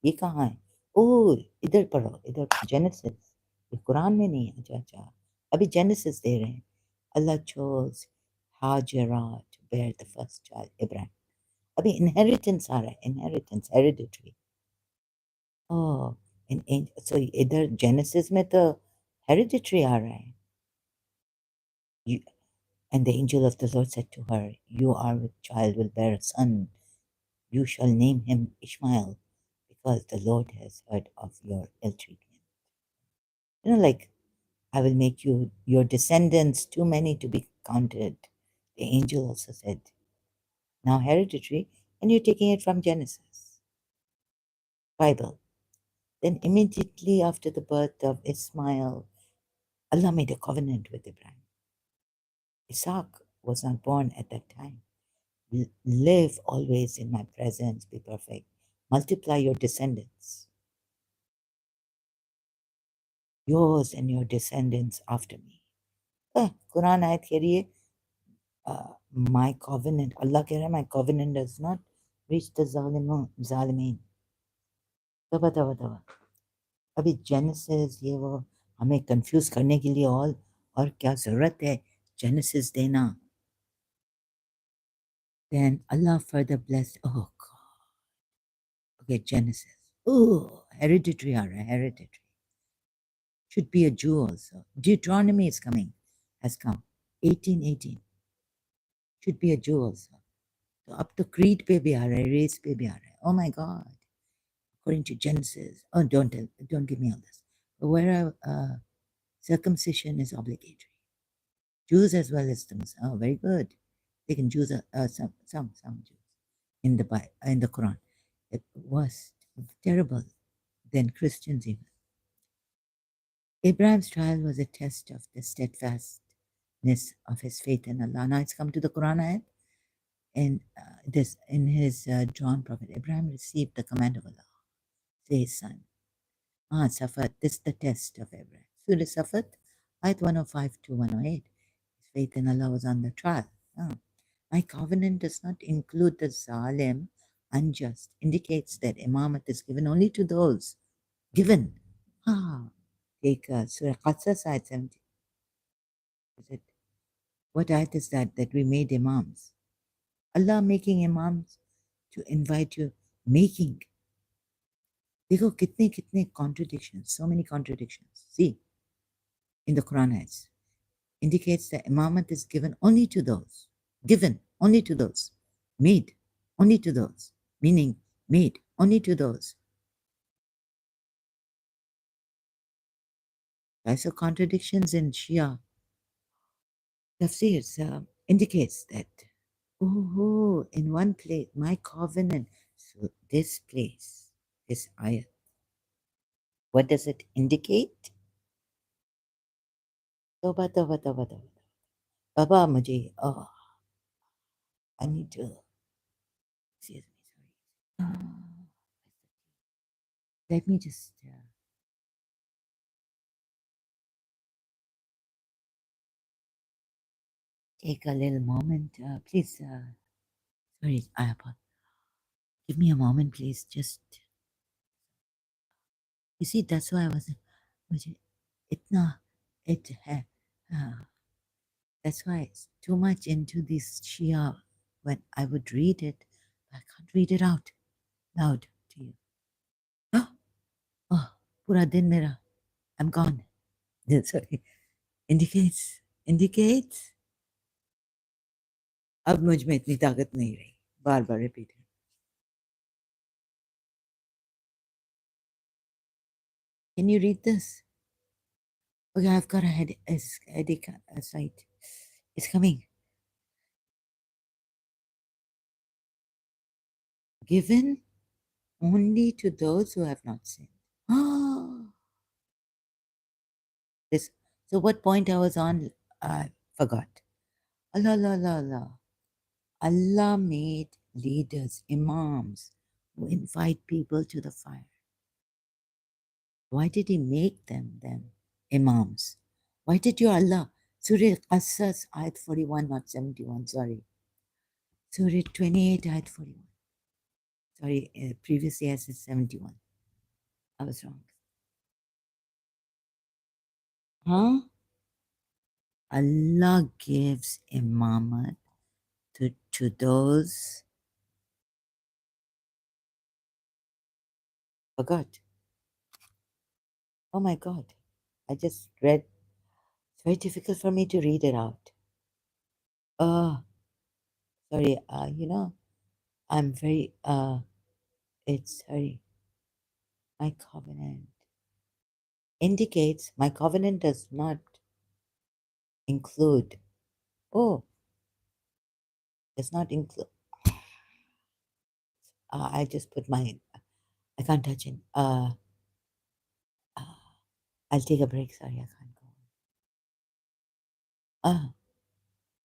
ये कहाँ है? ओह, इधर पढ़ो, इधर जेनेसिस. ये कुरान में नहीं है. अच्छा. अभी जेनेसिस दे रहे हैं. Allah chose Hajara to bear the first child, Abraham. अभी inheritance आ रहा है. Inheritance, hereditary. Oh, so इधर जेनेसिस में तो hereditary आ रहा है. And the angel of the Lord said to her, you are with child, will bear a son. You shall name him Ishmael, because the Lord has heard of your ill treatment. Like, I will make you your descendants too many to be counted. The angel also said, now hereditary, and you're taking it from Genesis, Bible. Then immediately after the birth of Ismail, Allah made a covenant with Abraham. Isaac was not born at that time. Live always in my presence, be perfect. Multiply your descendants, yours and your descendants after me. Quran ayat कह रही है, my covenant, Allah कह रहा है, my covenant does not reach the zalimin. तबा. अभी genesis ये वो हमें कंफ्यूज करने के लिए और क्या ज़रूरत है जेनेसिस देना. Then Allah further blessed. Oh God. Okay, Genesis. Oh, hereditary आ रहा है, hereditary. Should be a Jew also. Deuteronomy is coming, has come. 18:18. Should be a Jew also. तो अब तो creed पे भी आ रहा है, race पे भी आ रहा है. Oh my God. According to Genesis. Oh, don't give me all this. But where circumcision is obligatory. Jews as well as the Muslims. Oh, very good. They can Jews, some Jews in the Bible, in the Quran. It was terrible than Christians even. Abraham's trial was a test of the steadfastness of his faith in Allah. Now it's come to the Quran ayat. And in his drawn prophet, Abraham received the command of Allah. Say his son. Safat, this is the test of Abraham. Surah Safat, ayat 105 to 108. His faith in Allah was on the trial. My covenant does not include the zalim, unjust, indicates that imamat is given only to those given. Take Surah Qasas, ayat 70. What ayat is that we made imams? Allah making imams to invite you, making. देखो कितने contradictions, so many contradictions. See, in the Quran ayats, indicates that imamat is given only to those, given only to those, made only to those, meaning made only to those So contradictions in Shia tafsirs indicates that, oh, in one place, my covenant. So this place, this ayat, what does it indicate? Toba, toba, toba, toba. Baba, mujhe, oh, I need to, excuse me, sorry. Let me just take a little moment. Please, sorry, I apologize. Give me a moment, please. Just, you see, that's why I was, mujhe, itna, it, uh, that's why it's too much into this Shia. When I would read it, I can't read it out loud to you. Oh, oh, pura din mera, I'm gone. Sorry. Indicates अब मुझ में इतनी ताकत नहीं रही बार बार repeat Can you read this? Okay, I've got a headache sight. It's coming. Given only to those who have not sinned. Oh, this. So what point I was on, I forgot. Allah, Allah, Allah, Allah. Allah made leaders, imams, who invite people to the fire. Why did He make them imams? Why did your Allah? Surah Qasas, ayat 41, not 71, sorry. Surah 28, ayat 41. Sorry, previously I said 71. I was wrong. Huh? Allah gives imamat to those. Forgot. Oh my God. I just read. It's very difficult for me to read it out. Oh, sorry. I'm very, it's, sorry. My covenant indicates my covenant does not include. Oh, does not include. I just put my. I can't touch it. Uh, I'll take a break. Sorry, I can't go.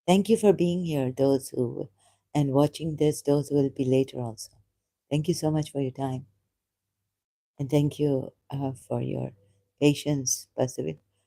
Thank you for being here, those who, and watching this, those who will be later also. Thank you so much for your time. And thank you for your patience, perseverance.